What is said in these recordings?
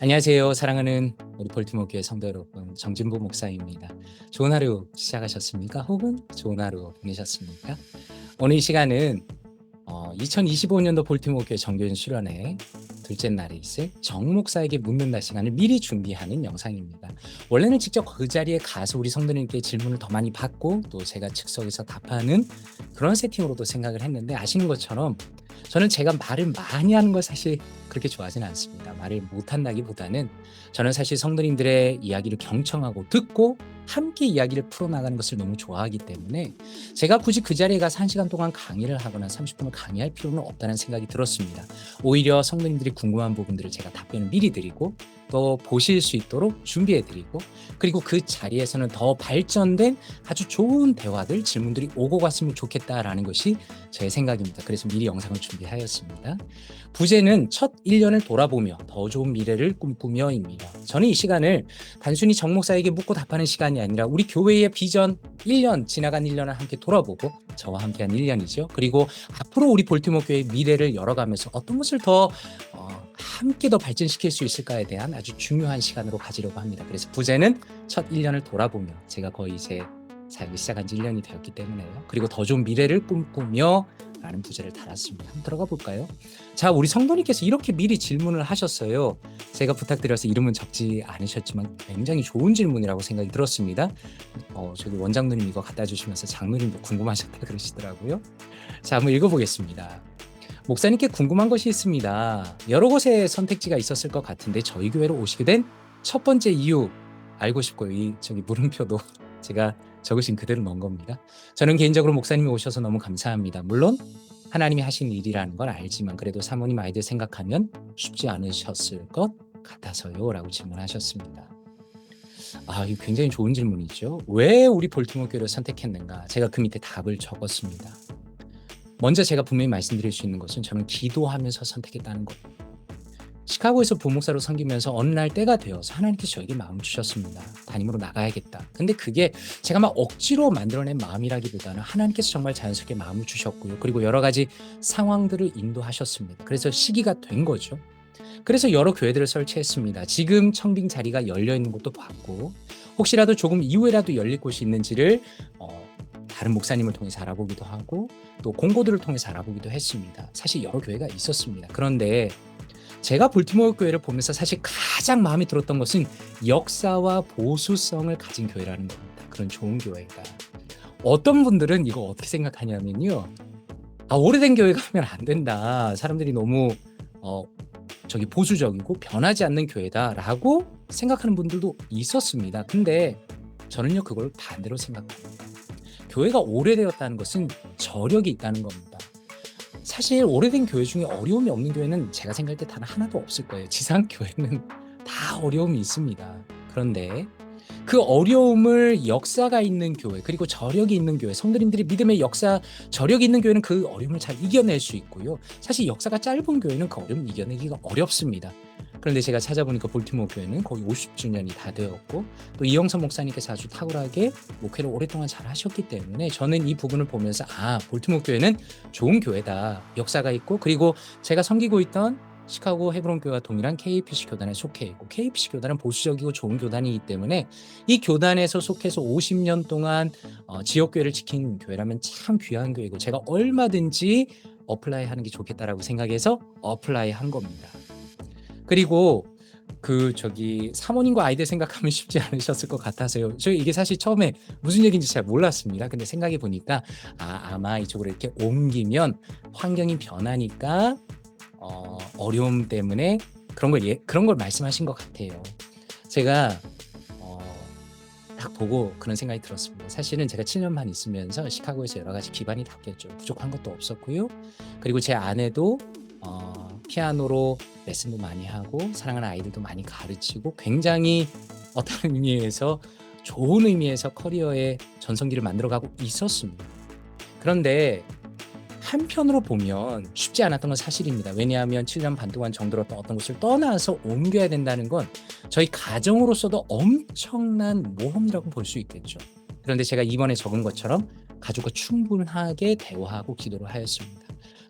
안녕하세요. 사랑하는 우리 볼티모어 교회 성도 여러분, 정진보 목사입니다. 좋은 하루 시작하셨습니까? 혹은 좋은 하루 보내셨습니까? 오늘 이 시간은 2025년도 볼티모어 교회 정교인 수련회 둘째 날에 있을 정 목사에게 묻는다 시간을 미리 준비하는 영상입니다. 원래는 직접 그 자리에 가서 우리 성도님께 질문을 더 많이 받고 또 제가 즉석에서 답하는 그런 세팅으로도 생각을 했는데, 아시는 것처럼 저는 제가 말을 많이 하는 걸 사실 그렇게 좋아하지는 않습니다. 말을 못한다기보다는 저는 사실 성도님들의 이야기를 경청하고 듣고 함께 이야기를 풀어나가는 것을 너무 좋아하기 때문에 제가 굳이 그 자리에 가서 1시간 동안 강의를 하거나 30분을 강의할 필요는 없다는 생각이 들었습니다. 오히려 성도님들이 궁금한 부분들을 제가 답변을 미리 드리고 또 보실 수 있도록 준비해드리고, 그리고 그 자리에서는 더 발전된 아주 좋은 대화들, 질문들이 오고 갔으면 좋겠다라는 것이 제 생각입니다. 그래서 미리 영상을 준비하였습니다. 부제는 첫 1년을 돌아보며 더 좋은 미래를 꿈꾸며입니다. 저는 이 시간을 단순히 정 목사에게 묻고 답하는 시간이 아니라 우리 교회의 비전 1년, 지나간 1년을 함께 돌아보고 저와 함께한 1년이죠. 그리고 앞으로 우리 볼티모어 교회의 미래를 열어가면서 어떤 것을 더 함께 더 발전시킬 수 있을까에 대한 아주 중요한 시간으로 가지려고 합니다. 그래서 부제는 첫 1년을 돌아보며, 제가 거의 이제 사역을 시작한 지 1년이 되었기 때문에요. 그리고 더 좋은 미래를 꿈꾸며 라는 부제를 달았습니다. 한번 들어가 볼까요? 자, 우리 성도님께서 이렇게 미리 질문을 하셨어요. 제가 부탁드려서 이름은 적지 않으셨지만 굉장히 좋은 질문이라고 생각이 들었습니다. 저기 원장누님 이거 갖다 주시면서 장누님도 궁금하셨다 그러시더라고요. 자, 한번 읽어보겠습니다. 목사님께 궁금한 것이 있습니다. 여러 곳에 선택지가 있었을 것 같은데 저희 교회로 오시게 된 첫 번째 이유 알고 싶고요. 이 저기 물음표도 제가 적으신 그대로 넣은 겁니다. 저는 개인적으로 목사님이 오셔서 너무 감사합니다. 물론 하나님이 하신 일이라는 걸 알지만 그래도 사모님 아이들 생각하면 쉽지 않으셨을 것 같아서요 라고 질문하셨습니다. 이거 굉장히 좋은 질문이죠. 왜 우리 볼티모어 교회를 선택했는가? 제가 그 밑에 답을 적었습니다. 먼저 제가 분명히 말씀드릴 수 있는 것은 저는 기도하면서 선택했다는 겁니다. 시카고에서 부목사로 섬기면서 어느 날 때가 되어서 하나님께서 저에게 마음 주셨습니다. 담임으로 나가야겠다. 근데 그게 제가 막 억지로 만들어낸 마음이라기보다는 하나님께서 정말 자연스럽게 마음을 주셨고요. 그리고 여러 가지 상황들을 인도하셨습니다. 그래서 시기가 된 거죠. 그래서 여러 교회들을 설치했습니다. 지금 청빙 자리가 열려있는 것도 봤고, 혹시라도 조금 이후에라도 열릴 곳이 있는지를 다른 목사님을 통해서 알아보기도 하고 또 공고들을 통해서 알아보기도 했습니다. 사실 여러 교회가 있었습니다. 그런데 제가 볼티모어 교회를 보면서 사실 가장 마음에 들었던 것은 역사와 보수성을 가진 교회라는 겁니다. 그런 좋은 교회가. 어떤 분들은 이거 어떻게 생각하냐면요. 오래된 교회가 하면 안 된다. 사람들이 너무 보수적이고 변하지 않는 교회다라고 생각하는 분들도 있었습니다. 근데 저는요 그걸 반대로 생각합니다. 교회가 오래되었다는 것은 저력이 있다는 겁니다. 사실 오래된 교회 중에 어려움이 없는 교회는 제가 생각할 때 단 하나도 없을 거예요. 지상 교회는 다 어려움이 있습니다. 그런데 그 어려움을 역사가 있는 교회, 그리고 저력이 있는 교회, 성도님들이 믿음의 역사, 저력이 있는 교회는 그 어려움을 잘 이겨낼 수 있고요. 사실 역사가 짧은 교회는 그 어려움을 이겨내기가 어렵습니다. 그런데 제가 찾아보니까 볼티모어 교회는 거의 50주년이 다 되었고, 또 이영선 목사님께서 아주 탁월하게 목회를 오랫동안 잘 하셨기 때문에 저는 이 부분을 보면서 볼티모어 교회는 좋은 교회다. 역사가 있고, 그리고 제가 섬기고 있던 시카고 헤브론 교회와 동일한 KPC 교단에 속해 있고, KPC 교단은 보수적이고 좋은 교단이기 때문에 이 교단에서 속해서 50년 동안 지역 교회를 지킨 교회라면 참 귀한 교회고, 제가 얼마든지 어플라이 하는 게 좋겠다라고 생각해서 어플라이 한 겁니다. 그리고 사모님과 아이들 생각하면 쉽지 않으셨을 것 같아서요. 저 이게 사실 처음에 무슨 얘기인지 잘 몰랐습니다. 근데 생각해 보니까 아마 이쪽으로 이렇게 옮기면 환경이 변하니까 어려움 때문에 그런 걸 말씀하신 것 같아요. 제가 딱 보고 그런 생각이 들었습니다. 사실은 제가 7년 반 있으면서 시카고에서 여러 가지 기반이 바뀌었죠. 부족한 것도 없었고요. 그리고 제 아내도 피아노로 레슨도 많이 하고 사랑하는 아이들도 많이 가르치고 굉장히 어떤 의미에서 좋은 의미에서 커리어의 전성기를 만들어가고 있었습니다. 그런데 한편으로 보면 쉽지 않았던 건 사실입니다. 왜냐하면 7년 반 동안 정들었던 어떤 것을 떠나서 옮겨야 된다는 건 저희 가정으로서도 엄청난 모험이라고 볼 수 있겠죠. 그런데 제가 이번에 적은 것처럼 가족과 충분하게 대화하고 기도를 하였습니다.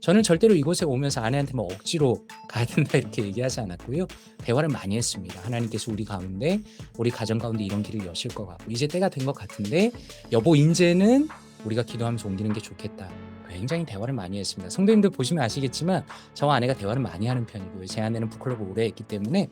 저는 절대로 이곳에 오면서 아내한테 뭐 억지로 가야 된다 이렇게 얘기하지 않았고요. 대화를 많이 했습니다. 하나님께서 우리 가운데, 우리 가정 가운데 이런 길을 여실 것 같고 이제 때가 된 것 같은데 여보 이제는 우리가 기도하면서 옮기는 게 좋겠다. 굉장히 대화를 많이 했습니다. 성도님들 보시면 아시겠지만 저와 아내가 대화를 많이 하는 편이고요. 제 아내는 북클럽을 오래 했기 때문에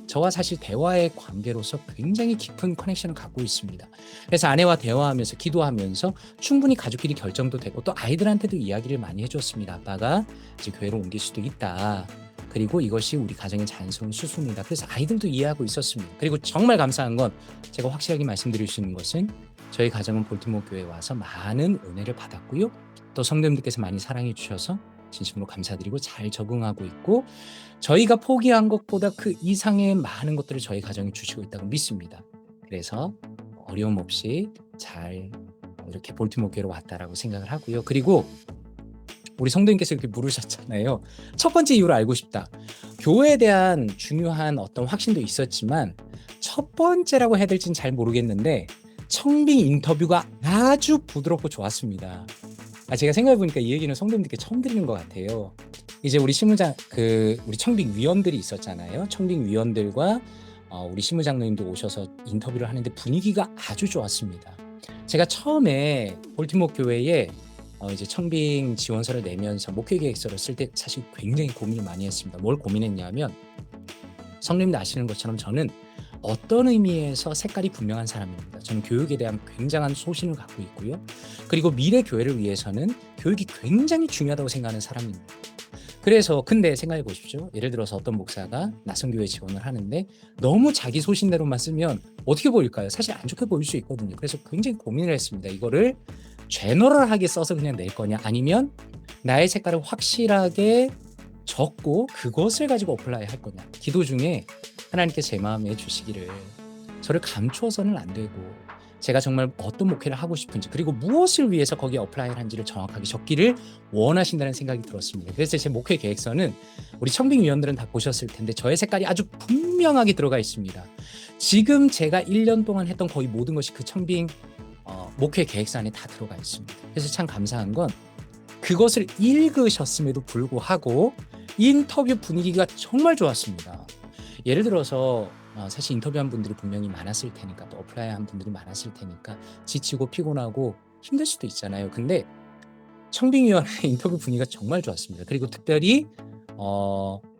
저와 사실 대화의 관계로서 굉장히 깊은 커넥션을 갖고 있습니다. 그래서 아내와 대화하면서 기도하면서 충분히 가족끼리 결정도 되고 또 아이들한테도 이야기를 많이 해줬습니다. 아빠가 이제 교회로 옮길 수도 있다. 그리고 이것이 우리 가정의 자연스러운 수순이다. 그래서 아이들도 이해하고 있었습니다. 그리고 정말 감사한 건 제가 확실하게 말씀드릴 수 있는 것은 저희 가정은 볼티모어 교회에 와서 많은 은혜를 받았고요. 또 성도님들께서 많이 사랑해 주셔서 진심으로 감사드리고 잘 적응하고 있고 저희가 포기한 것보다 그 이상의 많은 것들을 저희 가정에 주시고 있다고 믿습니다. 그래서 어려움 없이 잘 이렇게 볼티모어 교회로 왔다라고 생각을 하고요. 그리고 우리 성도님께서 이렇게 물으셨잖아요. 첫 번째 이유를 알고 싶다. 교회에 대한 중요한 어떤 확신도 있었지만 첫 번째라고 해야 될지는 잘 모르겠는데 청빙 인터뷰가 아주 부드럽고 좋았습니다. 제가 생각해보니까 이 얘기는 성도님들께 처음 드리는 것 같아요. 이제 우리 실무장 우리 청빙 위원들이 있었잖아요. 청빙 위원들과 우리 실무장님도 오셔서 인터뷰를 하는데 분위기가 아주 좋았습니다. 제가 처음에 볼티모어 교회에 이제 청빙 지원서를 내면서 목회 계획서를 쓸 때 사실 굉장히 고민을 많이 했습니다. 뭘 고민했냐면 성도님들 아시는 것처럼 저는 어떤 의미에서 색깔이 분명한 사람입니다. 저는 교육에 대한 굉장한 소신을 갖고 있고요. 그리고 미래 교회를 위해서는 교육이 굉장히 중요하다고 생각하는 사람입니다. 그래서 근데 생각해 보십시오. 예를 들어서 어떤 목사가 낯선 교회 지원을 하는데 너무 자기 소신대로만 쓰면 어떻게 보일까요? 사실 안 좋게 보일 수 있거든요. 그래서 굉장히 고민을 했습니다. 이거를 제너럴하게 써서 그냥 낼 거냐 아니면 나의 색깔을 확실하게 적고 그것을 가지고 어플라이 할 거냐. 기도 중에 하나님께서 제 마음에 주시기를 저를 감추어서는 안 되고 제가 정말 어떤 목회를 하고 싶은지 그리고 무엇을 위해서 거기에 어플라이를 한지를 정확하게 적기를 원하신다는 생각이 들었습니다. 그래서 제 목회 계획서는 우리 청빙위원들은 다 보셨을 텐데 저의 색깔이 아주 분명하게 들어가 있습니다. 지금 제가 1년 동안 했던 거의 모든 것이 그 청빙 목회 계획서 안에 다 들어가 있습니다. 그래서 참 감사한 건 그것을 읽으셨음에도 불구하고 인터뷰 분위기가 정말 좋았습니다. 예를 들어서 사실 인터뷰한 분들이 분명히 많았을 테니까 또 어플라이한 분들이 많았을 테니까 지치고 피곤하고 힘들 수도 있잖아요. 근데 청빙위원회 인터뷰 분위기가 정말 좋았습니다. 그리고 특별히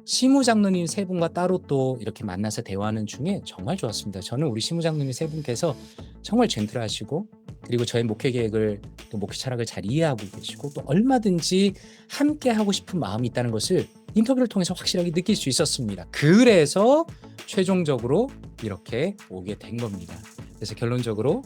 시무장로님 세 분과 따로 또 이렇게 만나서 대화하는 중에 정말 좋았습니다. 저는 우리 시무장로님 세 분께서 정말 젠틀하시고 그리고 저의 목회 계획을 또 목회 철학을 잘 이해하고 계시고 또 얼마든지 함께 하고 싶은 마음이 있다는 것을 인터뷰를 통해서 확실하게 느낄 수 있었습니다. 그래서 최종적으로 이렇게 오게 된 겁니다. 그래서 결론적으로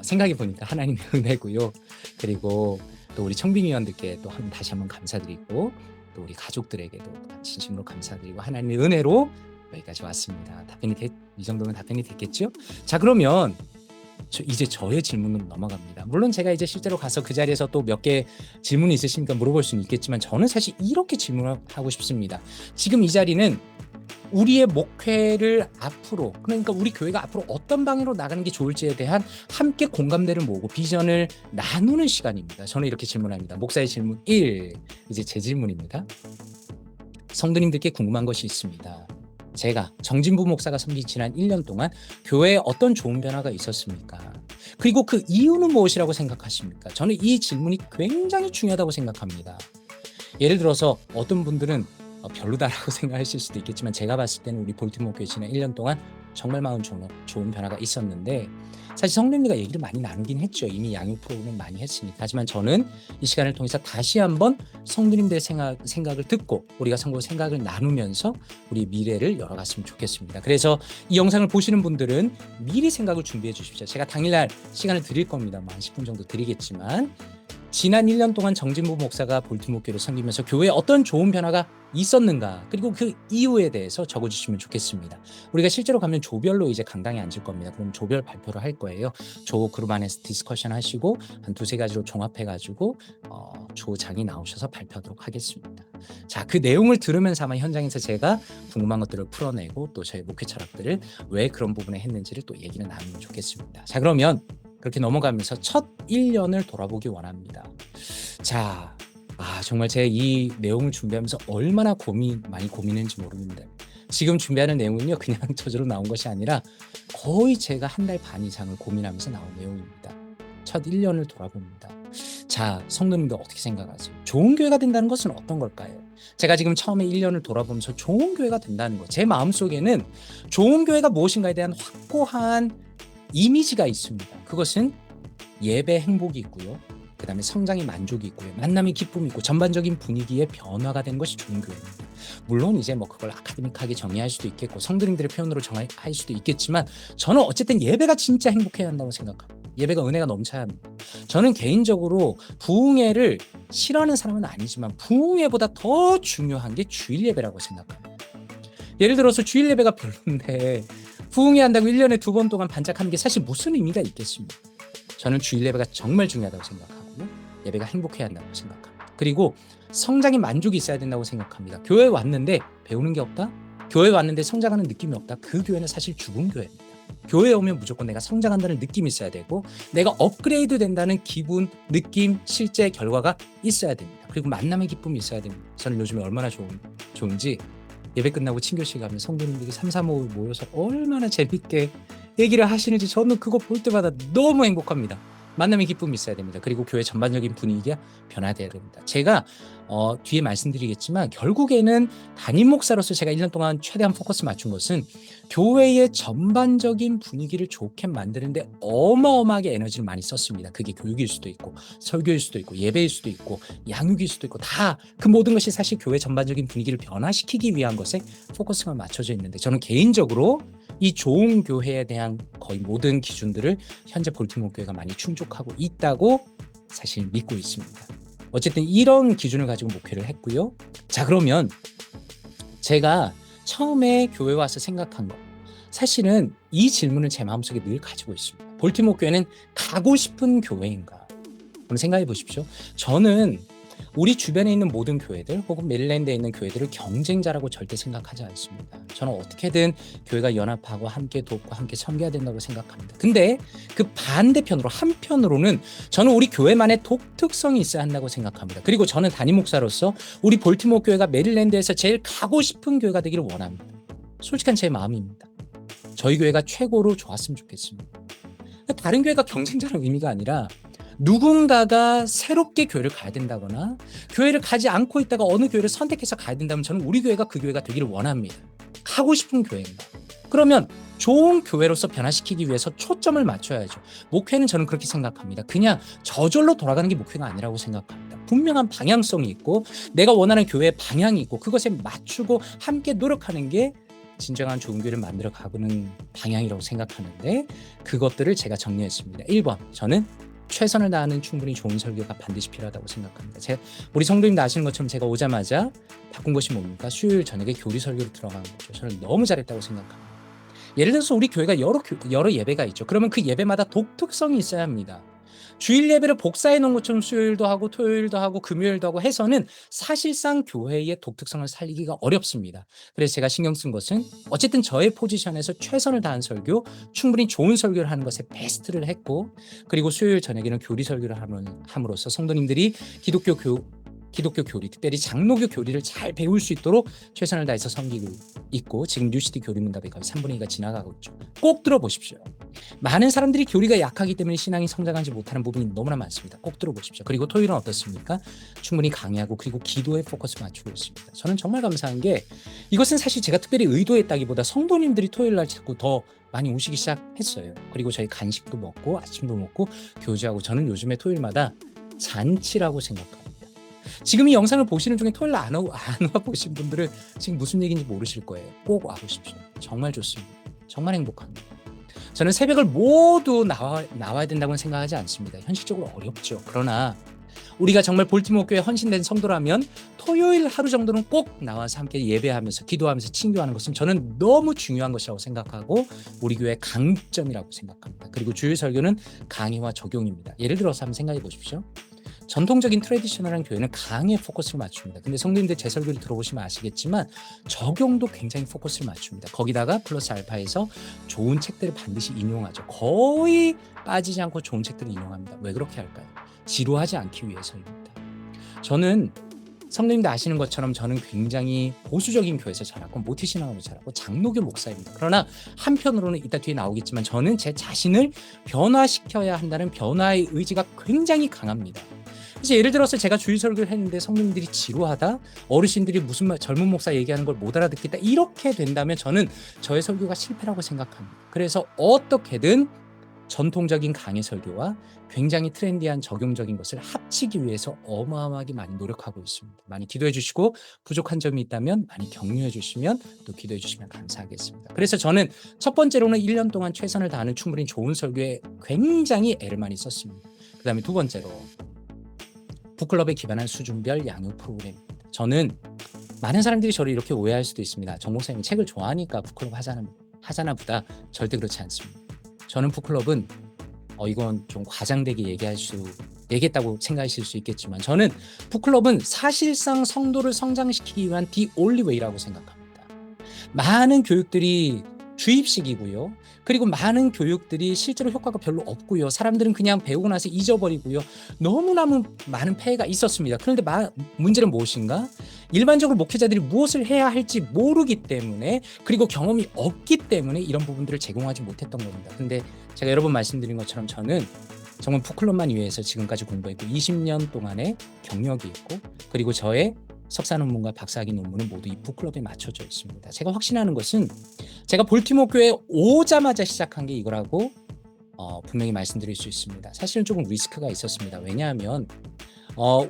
생각해 보니까 하나님의 은혜고요. 그리고 또 우리 청빙위원들께 또 다시 한번 감사드리고 또 우리 가족들에게도 진심으로 감사드리고 하나님의 은혜로 여기까지 왔습니다. 이 정도면 답변이 됐겠죠? 자, 그러면 이제 저의 질문으로 넘어갑니다. 물론 제가 이제 실제로 가서 그 자리에서 또 몇 개 질문이 있으시니까 물어볼 수는 있겠지만 저는 사실 이렇게 질문을 하고 싶습니다. 지금 이 자리는 우리의 목회를 앞으로 그러니까 우리 교회가 앞으로 어떤 방향으로 나가는 게 좋을지에 대한 함께 공감대를 모으고 비전을 나누는 시간입니다. 저는 이렇게 질문합니다. 목사의 질문 1 이제 제 질문입니다. 성도님들께 궁금한 것이 있습니다. 제가 정진부 목사가 섬긴 지난 1년 동안 교회에 어떤 좋은 변화가 있었습니까? 그리고 그 이유는 무엇이라고 생각하십니까? 저는 이 질문이 굉장히 중요하다고 생각합니다. 예를 들어서 어떤 분들은 별로다라고 생각하실 수도 있겠지만 제가 봤을 때는 우리 볼티모어 교회 지난 1년 동안 정말 마음 좋은 변화가 있었는데 사실 성도님들과 얘기를 많이 나누긴 했죠. 이미 양육 프로그램을 많이 했으니까. 하지만 저는 이 시간을 통해서 다시 한번 성도님들의 생각을 듣고 우리가 서로 생각을 나누면서 우리 미래를 열어갔으면 좋겠습니다. 그래서 이 영상을 보시는 분들은 미리 생각을 준비해 주십시오. 제가 당일날 시간을 드릴 겁니다. 한 10분 정도 드리겠지만 지난 1년 동안 정진부 목사가 볼티모어 교회를 섬기면서 교회에 어떤 좋은 변화가 있었는가 그리고 그 이유에 대해서 적어주시면 좋겠습니다. 우리가 실제로 가면 조별로 이제 강당에 앉을 겁니다. 그럼 조별 발표를 할 거예요. 조 그룹 안에서 디스커션 하시고 한 두세 가지로 종합해가지고 조장이 나오셔서 발표하도록 하겠습니다. 자, 그 내용을 들으면서 아마 현장에서 제가 궁금한 것들을 풀어내고 또 저희 목회 철학들을 왜 그런 부분에 했는지를 또 얘기를 나누면 좋겠습니다. 자, 그러면 그렇게 넘어가면서 첫 1년을 돌아보기 원합니다. 자, 정말 제가 이 내용을 준비하면서 얼마나 많이 고민했는지 모릅니다. 지금 준비하는 내용은요, 그냥 저절로 나온 것이 아니라 거의 제가 한 달 반 이상을 고민하면서 나온 내용입니다. 첫 1년을 돌아봅니다. 자, 성도님들 어떻게 생각하세요? 좋은 교회가 된다는 것은 어떤 걸까요? 제가 지금 처음에 1년을 돌아보면서 좋은 교회가 된다는 것, 제 마음속에는 좋은 교회가 무엇인가에 대한 확고한 이미지가 있습니다. 그것은 예배 행복이 있고요. 그 다음에 성장의 만족이 있고요. 만남의 기쁨이 있고 전반적인 분위기의 변화가 되는 것이 좋은 교회입니다. 물론 이제 뭐 그걸 아카데믹하게 정의할 수도 있겠고 성도님들의 표현으로 정할 수도 있겠지만 저는 어쨌든 예배가 진짜 행복해야 한다고 생각합니다. 예배가 은혜가 넘쳐야 합니다. 저는 개인적으로 부흥회를 싫어하는 사람은 아니지만 부흥회보다 더 중요한 게 주일 예배라고 생각합니다. 예를 들어서 주일 예배가 별론데 부흥회 한다고 1년에 2번 동안 반짝하는 게 사실 무슨 의미가 있겠습니까? 저는 주일 예배가 정말 중요하다고 생각하고 예배가 행복해야 한다고 생각합니다. 그리고 성장의 만족이 있어야 된다고 생각합니다. 교회에 왔는데 배우는 게 없다? 교회에 왔는데 성장하는 느낌이 없다? 그 교회는 사실 죽은 교회입니다. 교회에 오면 무조건 내가 성장한다는 느낌이 있어야 되고 내가 업그레이드 된다는 기분, 느낌, 실제 결과가 있어야 됩니다. 그리고 만남의 기쁨이 있어야 됩니다. 저는 요즘에 얼마나 좋은지 예배 끝나고 친교실 가면 성도님들이 3, 4, 5 모여서 얼마나 재밌게 얘기를 하시는지 저는 그거 볼 때마다 너무 행복합니다. 만남의 기쁨이 있어야 됩니다. 그리고 교회 전반적인 분위기가 변화돼야 됩니다. 제가 뒤에 말씀드리겠지만 결국에는 담임 목사로서 제가 1년 동안 최대한 포커스 맞춘 것은 교회의 전반적인 분위기를 좋게 만드는데 어마어마하게 에너지를 많이 썼습니다. 그게 교육일 수도 있고 설교일 수도 있고 예배일 수도 있고 양육일 수도 있고 다 그 모든 것이 사실 교회 전반적인 분위기를 변화시키기 위한 것에 포커스가 맞춰져 있는데 저는 개인적으로 이 좋은 교회에 대한 거의 모든 기준들을 현재 볼티모어 교회가 많이 충족하고 있다고 사실 믿고 있습니다. 어쨌든 이런 기준을 가지고 목회를 했고요. 자, 그러면 제가 처음에 교회 와서 생각한 거, 사실은 이 질문을 제 마음속에 늘 가지고 있습니다. 볼티모어 교회는 가고 싶은 교회인가? 한번 생각해 보십시오. 저는 우리 주변에 있는 모든 교회들 혹은 메릴랜드에 있는 교회들을 경쟁자라고 절대 생각하지 않습니다. 저는 어떻게든 교회가 연합하고 함께 돕고 함께 섬겨야 된다고 생각합니다. 근데 그 반대편으로 한편으로는 저는 우리 교회만의 독특성이 있어야 한다고 생각합니다. 그리고 저는 담임 목사로서 우리 볼티모어 교회가 메릴랜드에서 제일 가고 싶은 교회가 되기를 원합니다. 솔직한 제 마음입니다. 저희 교회가 최고로 좋았으면 좋겠습니다. 다른 교회가 경쟁자라는 의미가 아니라 누군가가 새롭게 교회를 가야 된다거나 교회를 가지 않고 있다가 어느 교회를 선택해서 가야 된다면 저는 우리 교회가 그 교회가 되기를 원합니다. 가고 싶은 교회인가? 그러면 좋은 교회로서 변화시키기 위해서 초점을 맞춰야죠. 목회는 저는 그렇게 생각합니다. 그냥 저절로 돌아가는 게 목회가 아니라고 생각합니다. 분명한 방향성이 있고 내가 원하는 교회의 방향이 있고 그것에 맞추고 함께 노력하는 게 진정한 좋은 교회를 만들어 가는 방향이라고 생각하는데 그것들을 제가 정리했습니다. 1번, 저는 최선을 다하는 충분히 좋은 설교가 반드시 필요하다고 생각합니다. 우리 성도님도 아시는 것처럼 제가 오자마자 바꾼 것이 뭡니까? 수요일 저녁에 교리 설교로 들어가는 거죠. 저는 너무 잘했다고 생각합니다. 예를 들어서 우리 교회가 여러 예배가 있죠. 그러면 그 예배마다 독특성이 있어야 합니다. 주일 예배를 복사해 놓은 것처럼 수요일도 하고 토요일도 하고 금요일도 하고 해서는 사실상 교회의 독특성을 살리기가 어렵습니다. 그래서 제가 신경 쓴 것은 어쨌든 저의 포지션에서 최선을 다한 설교, 충분히 좋은 설교를 하는 것에 베스트를 했고 그리고 수요일 저녁에는 교리 설교를 함으로써 성도님들이 기독교 교리, 특별히 장로교 교리를 잘 배울 수 있도록 최선을 다해서 섬기고 있고 지금 뉴시티 교리문답에 거의 3분의 2가 지나가고 있죠. 꼭 들어보십시오. 많은 사람들이 교리가 약하기 때문에 신앙이 성장하지 못하는 부분이 너무나 많습니다. 꼭 들어보십시오. 그리고 토요일은 어떻습니까? 충분히 강의하고 그리고 기도에 포커스 맞추고 있습니다. 저는 정말 감사한 게 이것은 사실 제가 특별히 의도했다기보다 성도님들이 토요일날 자꾸 더 많이 오시기 시작했어요. 그리고 저희 간식도 먹고 아침도 먹고 교제하고 저는 요즘에 토요일마다 잔치라고 생각합니다. 지금 이 영상을 보시는 중에 토요일 안 와 보신 분들은 지금 무슨 얘기인지 모르실 거예요. 꼭 와보십시오. 정말 좋습니다. 정말 행복합니다. 저는 새벽을 모두 나와야 된다고는 생각하지 않습니다. 현실적으로 어렵죠. 그러나 우리가 정말 볼티모어 교회에 헌신된 성도라면 토요일 하루 정도는 꼭 나와서 함께 예배하면서 기도하면서 친교하는 것은 저는 너무 중요한 것이라고 생각하고 우리 교회의 강점이라고 생각합니다. 그리고 주일 설교는 강의와 적용입니다. 예를 들어서 한번 생각해 보십시오. 전통적인 트래디셔널한 교회는 강의에 포커스를 맞춥니다. 근데 성도님들 제 설교를 들어보시면 아시겠지만 적용도 굉장히 포커스를 맞춥니다. 거기다가 플러스 알파에서 좋은 책들을 반드시 인용하죠. 거의 빠지지 않고 좋은 책들을 인용합니다. 왜 그렇게 할까요? 지루하지 않기 위해서입니다. 저는 성도님도 아시는 것처럼 저는 굉장히 보수적인 교회에서 자랐고 모태신앙으로 자랐고 장로교 목사입니다. 그러나 한편으로는 이따 뒤에 나오겠지만 저는 제 자신을 변화시켜야 한다는 변화의 의지가 굉장히 강합니다. 그래서 예를 들어서 제가 주일 설교를 했는데 성도님들이 지루하다, 어르신들이 무슨 말, 젊은 목사 얘기하는 걸 못 알아듣겠다, 이렇게 된다면 저는 저의 설교가 실패라고 생각합니다. 그래서 어떻게든 전통적인 강의 설교와 굉장히 트렌디한 적용적인 것을 합치기 위해서 어마어마하게 많이 노력하고 있습니다. 많이 기도해 주시고 부족한 점이 있다면 많이 격려해 주시면 또 기도해 주시면 감사하겠습니다. 그래서 저는 첫 번째로는 1년 동안 최선을 다하는 충분히 좋은 설교에 굉장히 애를 많이 썼습니다. 그 다음에 두 번째로 북클럽에 기반한 수준별 양육 프로그램입니다. 저는 많은 사람들이 저를 이렇게 오해할 수도 있습니다. 정 목사님이 책을 좋아하니까 북클럽 하잖아 보다. 절대 그렇지 않습니다. 저는 북클럽은 이건 좀 과장되게 얘기했다고 생각하실 수 있겠지만 저는 북클럽은 사실상 성도를 성장시키기 위한 the only way라고 생각합니다. 많은 교육들이 주입식이고요. 그리고 많은 교육들이 실제로 효과가 별로 없고요. 사람들은 그냥 배우고 나서 잊어버리고요. 너무너무 많은 폐해가 있었습니다. 그런데 문제는 무엇인가? 일반적으로 목회자들이 무엇을 해야 할지 모르기 때문에, 그리고 경험이 없기 때문에 이런 부분들을 제공하지 못했던 겁니다. 근데 제가 여러 번 말씀드린 것처럼 저는 정말 북클럽만 위해서 지금까지 공부했고 20년 동안의 경력이 있고, 그리고 저의 석사 논문과 박사학위 논문은 모두 이 북클럽에 맞춰져 있습니다. 제가 확신하는 것은 제가 볼티모어 교회에 오자마자 시작한 게 이거라고 분명히 말씀드릴 수 있습니다. 사실은 조금 리스크가 있었습니다. 왜냐하면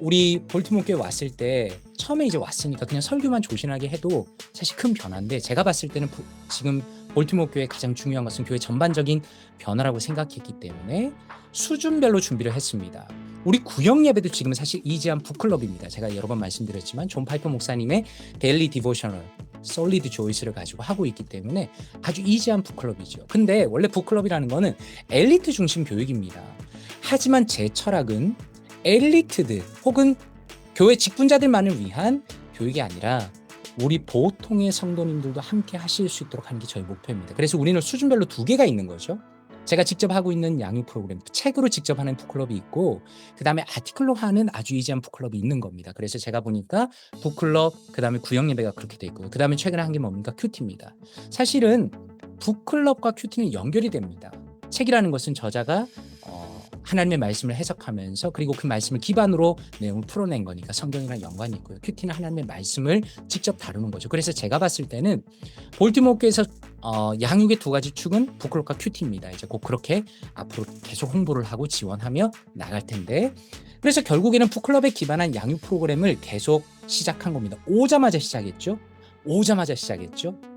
우리 볼티모어 교회 왔을 때 처음에 이제 왔으니까 그냥 설교만 조신하게 해도 사실 큰 변화인데, 제가 봤을 때는 지금 볼티모어 교회의 가장 중요한 것은 교회 전반적인 변화라고 생각했기 때문에 수준별로 준비를 했습니다. 우리 구역 예배도 지금 사실 이지한 북클럽입니다. 제가 여러 번 말씀드렸지만 존 파이퍼 목사님의 데일리 디보셔널 솔리드 조이스를 가지고 하고 있기 때문에 아주 이지한 북클럽이죠. 근데 원래 북클럽이라는 거는 엘리트 중심 교육입니다. 하지만 제 철학은 엘리트들 혹은 교회 직분자들만을 위한 교육이 아니라 우리 보통의 성도님들도 함께 하실 수 있도록 하는 게 저희 목표입니다. 그래서 우리는 수준별로 2개가 있는 거죠. 제가 직접 하고 있는 양육 프로그램, 책으로 직접 하는 북클럽이 있고, 그 다음에 아티클로 하는 아주 이지한 북클럽이 있는 겁니다. 그래서 제가 보니까 북클럽, 그 다음에 구역 예배가 그렇게 돼 있고요. 그 다음에 최근에 한 게 뭡니까? 큐티입니다. 사실은 북클럽과 큐티는 연결이 됩니다. 책이라는 것은 저자가 하나님의 말씀을 해석하면서, 그리고 그 말씀을 기반으로 내용을 풀어낸 거니까 성경이랑 연관이 있고요. 큐티는 하나님의 말씀을 직접 다루는 거죠. 그래서 제가 봤을 때는 볼티모어 교회에서 양육의 2가지 축은 북클럽과 큐티입니다. 이제 꼭 그렇게 앞으로 계속 홍보를 하고 지원하며 나갈 텐데, 그래서 결국에는 북클럽에 기반한 양육 프로그램을 계속 시작한 겁니다. 오자마자 시작했죠.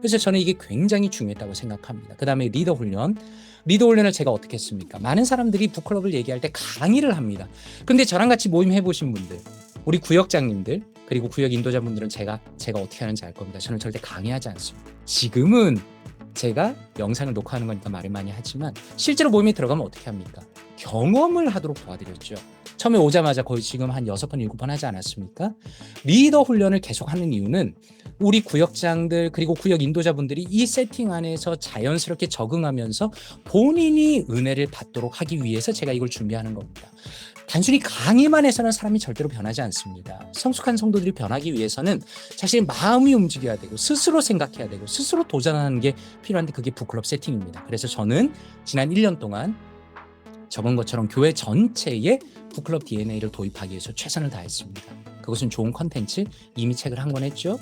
그래서 저는 이게 굉장히 중요했다고 생각합니다. 그 다음에 리더 훈련을 제가 어떻게 했습니까? 많은 사람들이 북클럽을 얘기할 때 강의를 합니다. 근데 저랑 같이 모임 해보신 분들, 우리 구역장님들, 그리고 구역 인도자분들은 제가 어떻게 하는지 알 겁니다. 저는 절대 강의하지 않습니다. 지금은 제가 영상을 녹화하는 거니까 말을 많이 하지만 실제로 모임에 들어가면 어떻게 합니까? 경험을 하도록 도와드렸죠. 처음에 오자마자 거의 지금 한 6번, 7번 하지 않았습니까? 리더 훈련을 계속 하는 이유는 우리 구역장들 그리고 구역 인도자분들이 이 세팅 안에서 자연스럽게 적응하면서 본인이 은혜를 받도록 하기 위해서 제가 이걸 준비하는 겁니다. 단순히 강의만 해서는 사람이 절대로 변하지 않습니다. 성숙한 성도들이 변하기 위해서는 사실 마음이 움직여야 되고 스스로 생각해야 되고 스스로 도전하는 게 필요한데, 그게 북클럽 세팅입니다. 그래서 저는 지난 1년 동안 적은 것처럼 교회 전체에 북클럽 DNA를 도입하기 위해서 최선을 다했습니다. 그것은 좋은 컨텐츠, 이미 책을 한 권 했죠.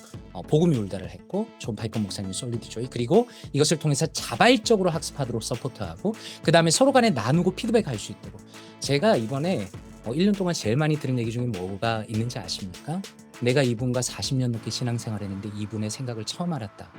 복음이 울다를 했고, 존 파이퍼 목사님 솔리드 조이, 그리고 이것을 통해서 자발적으로 학습하도록 서포트하고, 그 다음에 서로 간에 나누고 피드백할 수 있도록. 제가 이번에 1년 동안 제일 많이 들은 얘기 중에 뭐가 있는지 아십니까? 내가 이분과 40년 넘게 신앙생활했는데 이분의 생각을 처음 알았다.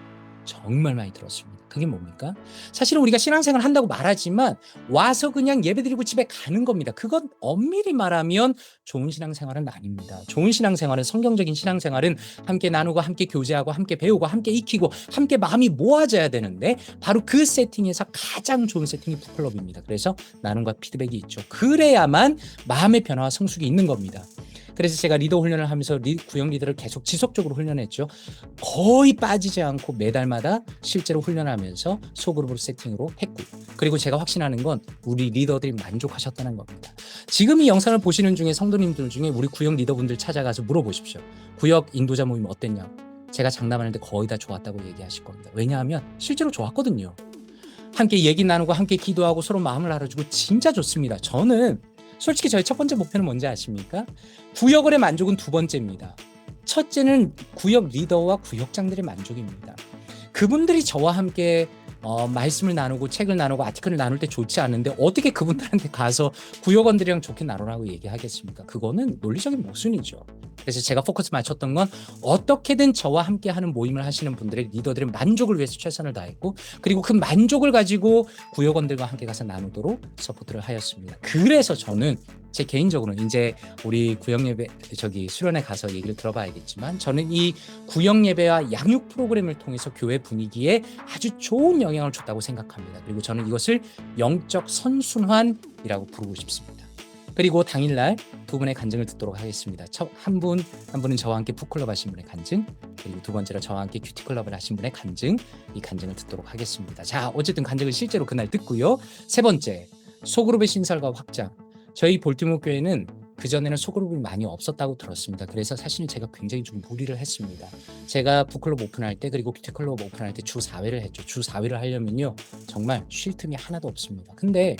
정말 많이 들었습니다. 그게 뭡니까? 사실은 우리가 신앙생활 한다고 말하지만 와서 그냥 예배드리고 집에 가는 겁니다. 그건 엄밀히 말하면 좋은 신앙생활은 아닙니다. 좋은 신앙생활은, 성경적인 신앙생활은 함께 나누고 함께 교제하고 함께 배우고 함께 익히고 함께 마음이 모아져야 되는데, 바로 그 세팅에서 가장 좋은 세팅이 북클럽입니다. 그래서 나눔과 피드백이 있죠. 그래야만 마음의 변화와 성숙이 있는 겁니다. 그래서 제가 리더 훈련을 하면서 구역 리더를 계속 지속적으로 훈련했죠. 거의 빠지지 않고 매달마다 실제로 훈련하면서 소그룹으로 세팅으로 했고, 그리고 제가 확신하는 건 우리 리더들이 만족하셨다는 겁니다. 지금 이 영상을 보시는 중에 성도님들 중에 우리 구역 리더분들 찾아가서 물어보십시오. 구역 인도자 모임 어땠냐? 제가 장담하는데 거의 다 좋았다고 얘기하실 겁니다. 왜냐하면 실제로 좋았거든요. 함께 얘기 나누고 함께 기도하고 서로 마음을 알아주고 진짜 좋습니다. 저는 솔직히 저희 첫 번째 목표는 뭔지 아십니까? 구역원의 만족은 두 번째입니다. 첫째는 구역 리더와 구역장들의 만족입니다. 그분들이 저와 함께 말씀을 나누고 책을 나누고 아티클을 나눌 때 좋지 않은데 어떻게 그분들한테 가서 구역원들이랑 좋게 나누라고 얘기하겠습니까? 그거는 논리적인 모순이죠. 그래서 제가 포커스 맞췄던 건 어떻게든 저와 함께 하는 모임을 하시는 분들의 리더들의 만족을 위해서 최선을 다했고, 그리고 그 만족을 가지고 구역원들과 함께 가서 나누도록 서포트를 하였습니다. 그래서 저는 제 개인적으로는 이제 우리 구역 예배 수련회 가서 얘기를 들어봐야겠지만, 저는 이 구역 예배와 양육 프로그램을 통해서 교회 분위기에 아주 좋은 영향을 줬다고 생각합니다. 그리고 저는 이것을 영적 선순환이라고 부르고 싶습니다. 그리고 당일날 두 분의 간증을 듣도록 하겠습니다. 한 분은 저와 함께 푸클럽 하신 분의 간증, 그리고 두 번째로 저와 함께 큐티클럽을 하신 분의 간증, 이 간증을 듣도록 하겠습니다. 자, 어쨌든 간증을 실제로 그날 듣고요. 세 번째, 소그룹의 신설과 확장. 저희 볼티모어 교회는 그전에는 소그룹이 많이 없었다고 들었습니다. 그래서 사실은 제가 굉장히 좀 무리를 했습니다. 제가 북클럽 오픈할 때, 그리고 큐티클럽 오픈할 때 주 4회를 했죠. 주 4회를 하려면요 정말 쉴 틈이 하나도 없습니다. 근데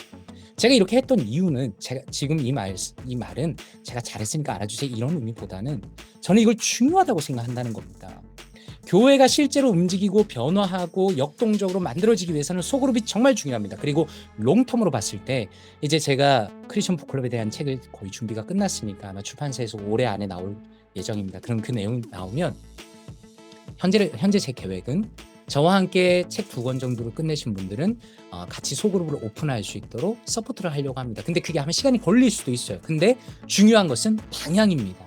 제가 이렇게 했던 이유는, 제가 지금 이 말은 제가 잘했으니까 알아주세요 이런 의미보다는 저는 이걸 중요하다고 생각한다는 겁니다. 교회가 실제로 움직이고 변화하고 역동적으로 만들어지기 위해서는 소그룹이 정말 중요합니다. 그리고 롱텀으로 봤을 때 이제 제가 크리스천 북클럽에 대한 책을 거의 준비가 끝났으니까 아마 출판사에서 올해 안에 나올 예정입니다. 그럼 그 내용이 나오면 현재 제 계획은 저와 함께 책 2권 정도를 끝내신 분들은 같이 소그룹을 오픈할 수 있도록 서포트를 하려고 합니다. 근데 그게 아마 시간이 걸릴 수도 있어요. 근데 중요한 것은 방향입니다.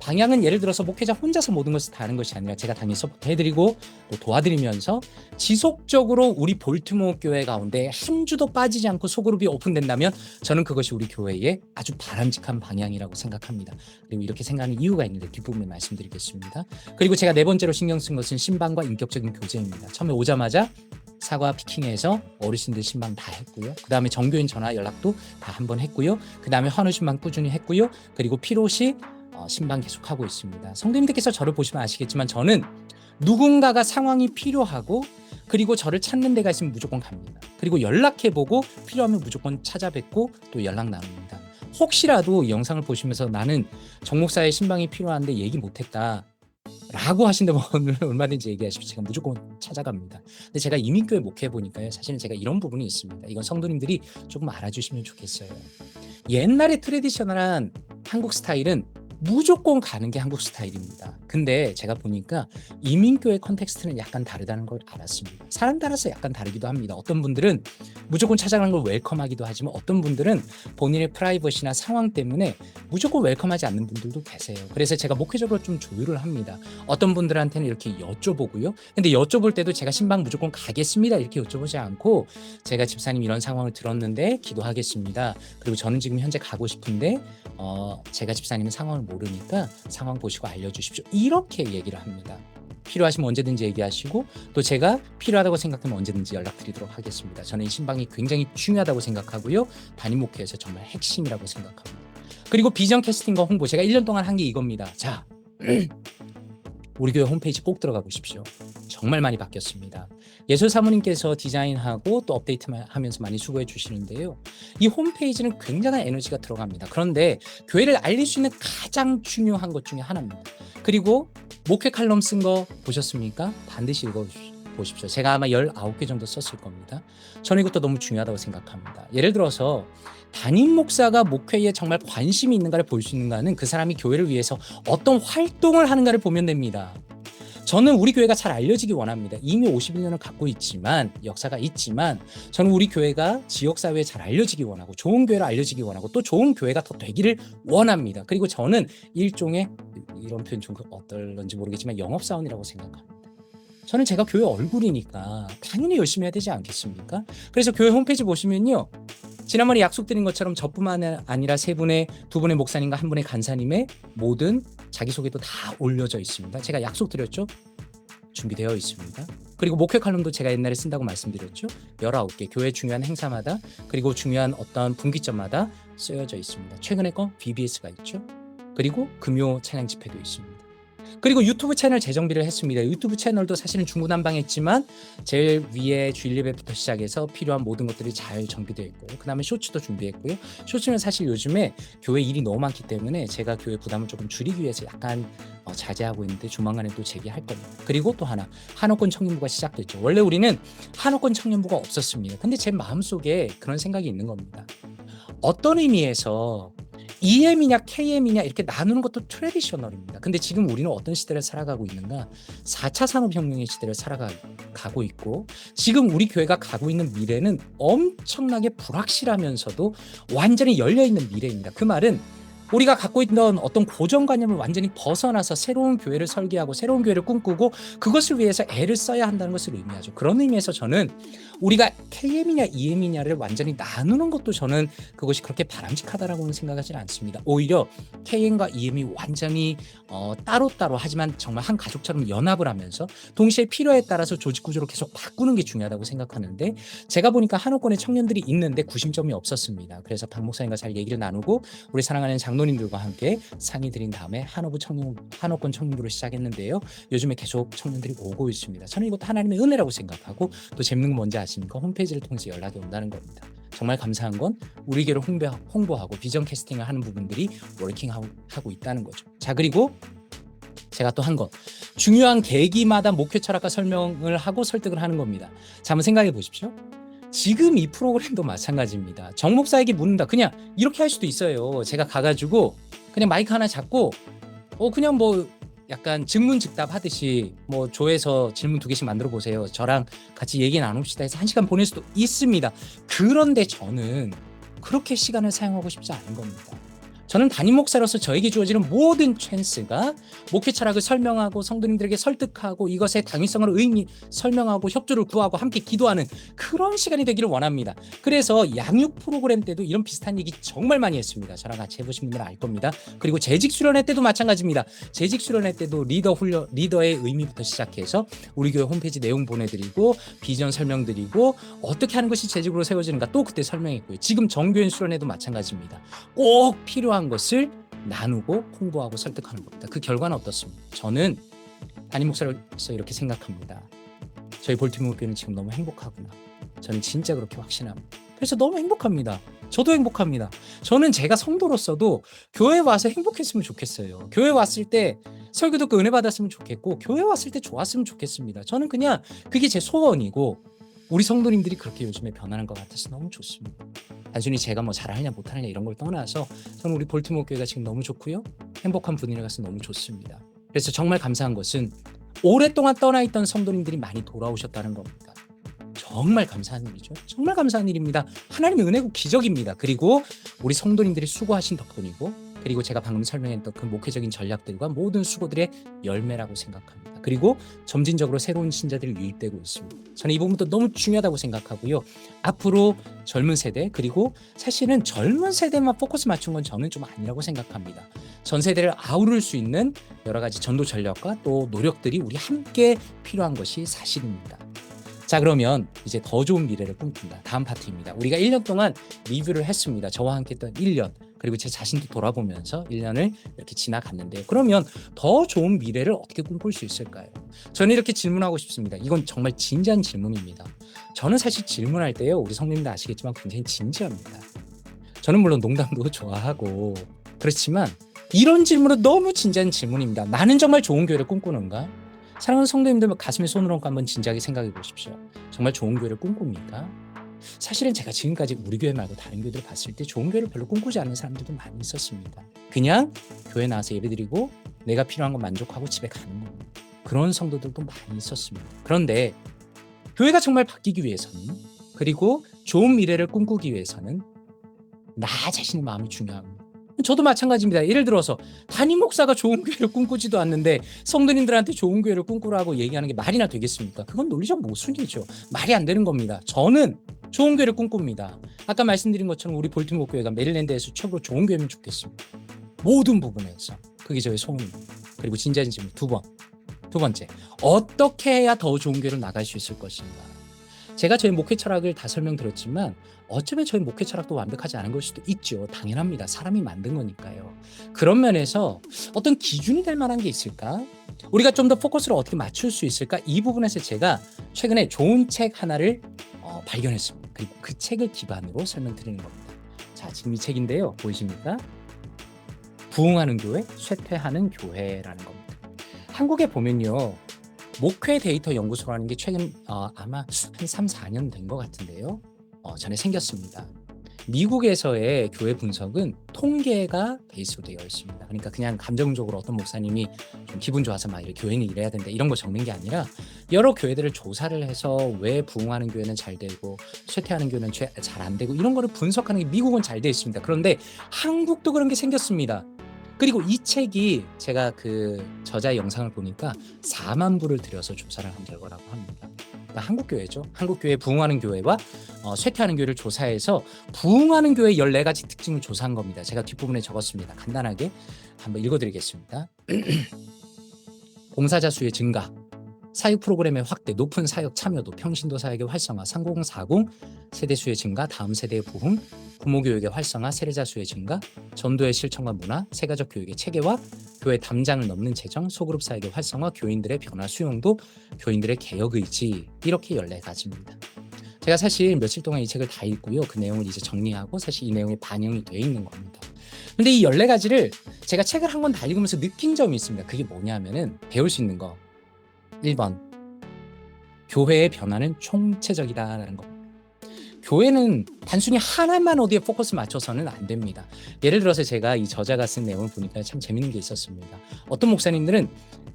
방향은 예를 들어서 목회자 혼자서 모든 것을 다 하는 것이 아니라 제가 당연히 서포트 해드리고 또 도와드리면서 지속적으로 우리 볼티모어 교회 가운데 한 주도 빠지지 않고 소그룹이 오픈된다면 저는 그것이 우리 교회의 아주 바람직한 방향이라고 생각합니다. 그리고 이렇게 생각하는 이유가 있는데 뒷부분에 말씀드리겠습니다. 그리고 제가 네 번째로 신경 쓴 것은 신방과 인격적인 교제입니다. 처음에 오자마자 사과 피킹해서 어르신들 신방 다 했고요. 그 다음에 정교인 전화 연락도 다 한 번 했고요. 그 다음에 헌우 신방 꾸준히 했고요. 그리고 필요시 신방 계속하고 있습니다. 성도님들께서 저를 보시면 아시겠지만 저는 누군가가 상황이 필요하고 그리고 저를 찾는 데가 있으면 무조건 갑니다. 그리고 연락해보고 필요하면 무조건 찾아뵙고 또 연락 나눕니다. 혹시라도 이 영상을 보시면서 나는 정 목사의 신방이 필요한데 얘기 못했다 라고 하신다면 얼마든지 얘기하십시오. 제가 무조건 찾아갑니다. 근데 제가 이민교회 목회해보니까요, 사실은 제가 이런 부분이 있습니다. 이건 성도님들이 조금 알아주시면 좋겠어요. 옛날에 트레디셔널한 한국 스타일은 무조건 가는 게 한국 스타일입니다. 근데 제가 보니까 이민교회 컨텍스트는 약간 다르다는 걸 알았습니다. 사람 따라서 약간 다르기도 합니다. 어떤 분들은 무조건 찾아가는 걸 웰컴하기도 하지만 어떤 분들은 본인의 프라이버시나 상황 때문에 무조건 웰컴하지 않는 분들도 계세요. 그래서 제가 목회적으로 좀 조율을 합니다. 어떤 분들한테는 이렇게 여쭤보고요. 근데 여쭤볼 때도 제가 신방 무조건 가겠습니다 이렇게 여쭤보지 않고, 제가 집사님 이런 상황을 들었는데 기도하겠습니다. 그리고 저는 지금 현재 가고 싶은데 제가 집사님은 상황을 모르니까 상황 보시고 알려주십시오. 이렇게 얘기를 합니다. 필요하시면 언제든지 얘기하시고 또 제가 필요하다고 생각하면 언제든지 연락드리도록 하겠습니다. 저는 이 신방이 굉장히 중요하다고 생각하고요. 단임 목회에서 정말 핵심이라고 생각합니다. 그리고 비전 캐스팅과 홍보, 제가 1년 동안 한 게 이겁니다. 자, 우리 교회 홈페이지 꼭 들어가 보십시오. 정말 많이 바뀌었습니다. 예술 사모님께서 디자인하고 또 업데이트하면서 많이 수고해 주시는데요. 이 홈페이지는 굉장한 에너지가 들어갑니다. 그런데 교회를 알릴 수 있는 가장 중요한 것 중에 하나입니다. 그리고 목회 칼럼 쓴 거 보셨습니까? 반드시 읽어보십시오. 제가 아마 19개 정도 썼을 겁니다. 저는 이것도 너무 중요하다고 생각합니다. 예를 들어서 담임 목사가 목회에 정말 관심이 있는가를 볼 수 있는가는 그 사람이 교회를 위해서 어떤 활동을 하는가를 보면 됩니다. 저는 우리 교회가 잘 알려지기 원합니다. 이미 51년을 갖고 있지만, 역사가 있지만 저는 우리 교회가 지역사회에 잘 알려지기 원하고 좋은 교회로 알려지기 원하고 또 좋은 교회가 더 되기를 원합니다. 그리고 저는 일종의, 이런 표현 좀 어떨런지 모르겠지만 영업사원이라고 생각합니다. 저는 제가 교회 얼굴이니까 당연히 열심히 해야 되지 않겠습니까? 그래서 교회 홈페이지 보시면요, 지난번에 약속드린 것처럼 저뿐만 아니라 두 분의 목사님과 한 분의 간사님의 모든 자기소개도 다 올려져 있습니다. 제가 약속드렸죠? 준비되어 있습니다. 그리고 목회 칼럼도 제가 옛날에 쓴다고 말씀드렸죠. 19개 교회 중요한 행사마다 그리고 중요한 어떤 분기점마다 쓰여져 있습니다. 최근에 거 BBS가 있죠. 그리고 금요 찬양 집회도 있습니다. 그리고 유튜브 채널 재정비를 했습니다. 유튜브 채널도 사실은 중구난방했지만 제일 위에 주일 예배부터 시작해서 필요한 모든 것들이 잘 정비되어 있고요. 그 다음에 쇼츠도 준비했고요. 쇼츠는 사실 요즘에 교회 일이 너무 많기 때문에 제가 교회 부담을 조금 줄이기 위해서 약간 자제하고 있는데 조만간에 또 재개할 겁니다. 그리고 또 하나, 한옥권 청년부가 시작됐죠. 원래 우리는 한옥권 청년부가 없었습니다. 근데 제 마음속에 그런 생각이 있는 겁니다. 어떤 의미에서 EM이냐 KM이냐 이렇게 나누는 것도 트래디셔널입니다. 근데 지금 우리는 어떤 시대를 살아가고 있는가? 4차 산업혁명의 시대를 살아가고 있고 지금 우리 교회가 가고 있는 미래는 엄청나게 불확실하면서도 완전히 열려있는 미래입니다. 그 말은 우리가 갖고 있던 어떤 고정관념을 완전히 벗어나서 새로운 교회를 설계하고 새로운 교회를 꿈꾸고 그것을 위해서 애를 써야 한다는 것을 의미하죠. 그런 의미에서 저는 우리가 KM이냐 EM이냐를 완전히 나누는 것도 저는 그것이 그렇게 바람직하다라고는 생각하지는 않습니다. 오히려 KM과 EM이 완전히 따로따로 하지만 정말 한 가족처럼 연합을 하면서 동시에 필요에 따라서 조직 구조를 계속 바꾸는 게 중요하다고 생각하는데 제가 보니까 한옥권에 청년들이 있는데 구심점이 없었습니다. 그래서 박 목사님과 잘 얘기를 나누고 우리 사랑하는 장로님들과 함께 상의 드린 다음에 한옥권 청년부를 시작했는데요. 요즘에 계속 청년들이 오고 있습니다. 저는 이것도 하나님의 은혜라고 생각하고 또 재밌는 건 뭔지 아십니까? 홈페이지를 통해서 연락이 온다는 겁니다. 정말 감사한 건 우리 교회를 홍보하고 비전 캐스팅을 하는 부분들이 워킹하고 있다는 거죠. 자, 그리고 제가 또 한 것, 중요한 계기마다 목회 철학과 설명을 하고 설득을 하는 겁니다. 자, 한번 생각해 보십시오. 지금 이 프로그램도 마찬가지입니다. 정 목사에게 묻는다. 그냥 이렇게 할 수도 있어요. 제가 가가지고 그냥 마이크 하나 잡고 그냥 뭐 약간 증문즉답 하듯이 뭐 조에서 질문 2개씩 만들어 보세요. 저랑 같이 얘기 나눕시다 해서 1시간 보낼 수도 있습니다. 그런데 저는 그렇게 시간을 사용하고 싶지 않은 겁니다. 저는 담임 목사로서 저에게 주어지는 모든 찬스가 목회 철학을 설명하고 성도님들에게 설득하고 이것의 당위성을 설명하고 협조를 구하고 함께 기도하는 그런 시간이 되기를 원합니다. 그래서 양육 프로그램 때도 이런 비슷한 얘기 정말 많이 했습니다. 저랑 같이 해보신 분들은 알 겁니다. 그리고 재직 수련회 때도 마찬가지입니다. 재직 수련회 때도 리더의 의미부터 시작해서 우리 교회 홈페이지 내용 보내드리고 비전 설명드리고 어떻게 하는 것이 재직으로 세워지는가 또 그때 설명했고요. 지금 정교인 수련회도 마찬가지입니다. 꼭 필요한 것을 나누고 홍보하고 설득하는 겁니다. 그 결과는 어떻습니까? 저는 담임 목사로서 이렇게 생각합니다. 저희 볼티모어 교회는 지금 너무 행복하구나. 저는 진짜 그렇게 확신합니다. 그래서 너무 행복합니다. 저도 행복합니다. 저는 제가 성도로서도 교회에 와서 행복했으면 좋겠어요. 교회 왔을 때 설교 듣고 은혜 받았으면 좋겠고 교회 왔을 때 좋았으면 좋겠습니다. 저는 그냥 그게 제 소원이고 우리 성도님들이 그렇게 요즘에 변하는 것 같아서 너무 좋습니다. 단순히 제가 뭐 잘하느냐 못하느냐 이런 걸 떠나서 저는 우리 볼티모어 교회가 지금 너무 좋고요. 행복한 분위기라서 너무 좋습니다. 그래서 정말 감사한 것은 오랫동안 떠나있던 성도님들이 많이 돌아오셨다는 겁니다. 정말 감사한 일이죠. 정말 감사한 일입니다. 하나님의 은혜고 기적입니다. 그리고 우리 성도님들이 수고하신 덕분이고 그리고 제가 방금 설명했던 그 목회적인 전략들과 모든 수고들의 열매라고 생각합니다. 그리고 점진적으로 새로운 신자들이 유입되고 있습니다. 저는 이 부분도 너무 중요하다고 생각하고요. 앞으로 젊은 세대 그리고 사실은 젊은 세대만 포커스 맞춘 건 저는 좀 아니라고 생각합니다. 전 세대를 아우를 수 있는 여러 가지 전도 전략과 또 노력들이 우리 함께 필요한 것이 사실입니다. 자, 그러면 이제 더 좋은 미래를 꿈꾼다. 다음 파트입니다. 우리가 1년 동안 리뷰를 했습니다. 저와 함께 했던 1년 그리고 제 자신도 돌아보면서 1년을 이렇게 지나갔는데요. 그러면 더 좋은 미래를 어떻게 꿈꿀 수 있을까요? 저는 이렇게 질문하고 싶습니다. 이건 정말 진지한 질문입니다. 저는 사실 질문할 때요. 우리 성도님들 아시겠지만 굉장히 진지합니다. 저는 물론 농담도 좋아하고 그렇지만 이런 질문은 너무 진지한 질문입니다. 나는 정말 좋은 교회를 꿈꾸는가? 사랑하는 성도님들 가슴에 손을 얹고 한번 진지하게 생각해 보십시오. 정말 좋은 교회를 꿈꿉니까? 사실은 제가 지금까지 우리 교회 말고 다른 교회들 봤을 때 좋은 교회를 별로 꿈꾸지 않는 사람들도 많이 있었습니다. 그냥 교회 나와서 예배드리고 내가 필요한 건 만족하고 집에 가는 겁니다. 그런 성도들도 많이 있었습니다. 그런데 교회가 정말 바뀌기 위해서는 그리고 좋은 미래를 꿈꾸기 위해서는 나 자신의 마음이 중요합니다. 저도 마찬가지입니다. 예를 들어서 담임 목사가 좋은 교회를 꿈꾸지도 않는데 성도님들한테 좋은 교회를 꿈꾸라고 얘기하는 게 말이나 되겠습니까? 그건 논리적 모순이죠. 말이 안 되는 겁니다. 저는 좋은 교회를 꿈꿉니다. 아까 말씀드린 것처럼 우리 볼티모어 교회가 메릴랜드에서 최고로 좋은 교회면 좋겠습니다. 모든 부분에서. 그게 저의 소원입니다. 그리고 진지한 질문 두 번째, 어떻게 해야 더 좋은 교회로 나갈 수 있을 것인가? 제가 저희 목회 철학을 다 설명드렸지만 어쩌면 저희 목회 철학도 완벽하지 않은 걸 수도 있죠. 당연합니다. 사람이 만든 거니까요. 그런 면에서 어떤 기준이 될 만한 게 있을까? 우리가 좀 더 포커스를 어떻게 맞출 수 있을까? 이 부분에서 제가 최근에 좋은 책 하나를 발견했습니다. 그리고 그 책을 기반으로 설명드리는 겁니다. 자, 지금 이 책인데요. 보이십니까? 부흥하는 교회, 쇠퇴하는 교회라는 겁니다. 한국에 보면요. 목회 데이터 연구소라는 게 최근 아마 한 3, 4년 된 것 같은데요. 전에 생겼습니다. 미국에서의 교회 분석은 통계가 베이스로 되어 있습니다. 그러니까 그냥 감정적으로 어떤 목사님이 좀 기분 좋아서 막 이렇게 교회는 이래야 된다 이런 거 적는 게 아니라 여러 교회들을 조사를 해서 왜 부흥하는 교회는 잘 되고 쇠퇴하는 교회는 잘 안 되고 이런 거를 분석하는 게 미국은 잘 되어 있습니다. 그런데 한국도 그런 게 생겼습니다. 그리고 이 책이 제가 그 저자의 영상을 보니까 4만 부를 들여서 조사를 한 결과라고 합니다. 그러니까 한국 교회죠. 한국 교회 부흥하는 교회와 쇠퇴하는 교회를 조사해서 부흥하는 교회 14가지 특징을 조사한 겁니다. 제가 뒷부분에 적었습니다. 간단하게 한번 읽어드리겠습니다. 봉사자 수의 증가, 사육 프로그램의 확대, 높은 사역 참여도, 평신도 사역의 활성화, 3040 세대 수의 증가, 다음 세대의 부흥, 부모 교육의 활성화, 세례자 수의 증가, 전도의 실천과 문화, 세가족 교육의 체계화, 교회 담장을 넘는 재정, 소그룹 사역의 활성화, 교인들의 변화 수용도, 교인들의 개혁 의지, 이렇게 14가지입니다. 제가 사실 며칠 동안 이 책을 다 읽고요. 그 내용을 이제 정리하고 사실 이 내용이 반영이 되어 있는 겁니다. 근데 이 14가지를 제가 책을 한 권 다 읽으면서 느낀 점이 있습니다. 그게 뭐냐면은 배울 수 있는 거. 1번, 교회의 변화는 총체적이다라는 겁니다. 교회는 단순히 하나만 어디에 포커스 맞춰서는 안 됩니다. 예를 들어서 제가 이 저자가 쓴 내용을 보니까 참 재밌는 게 있었습니다. 어떤 목사님들은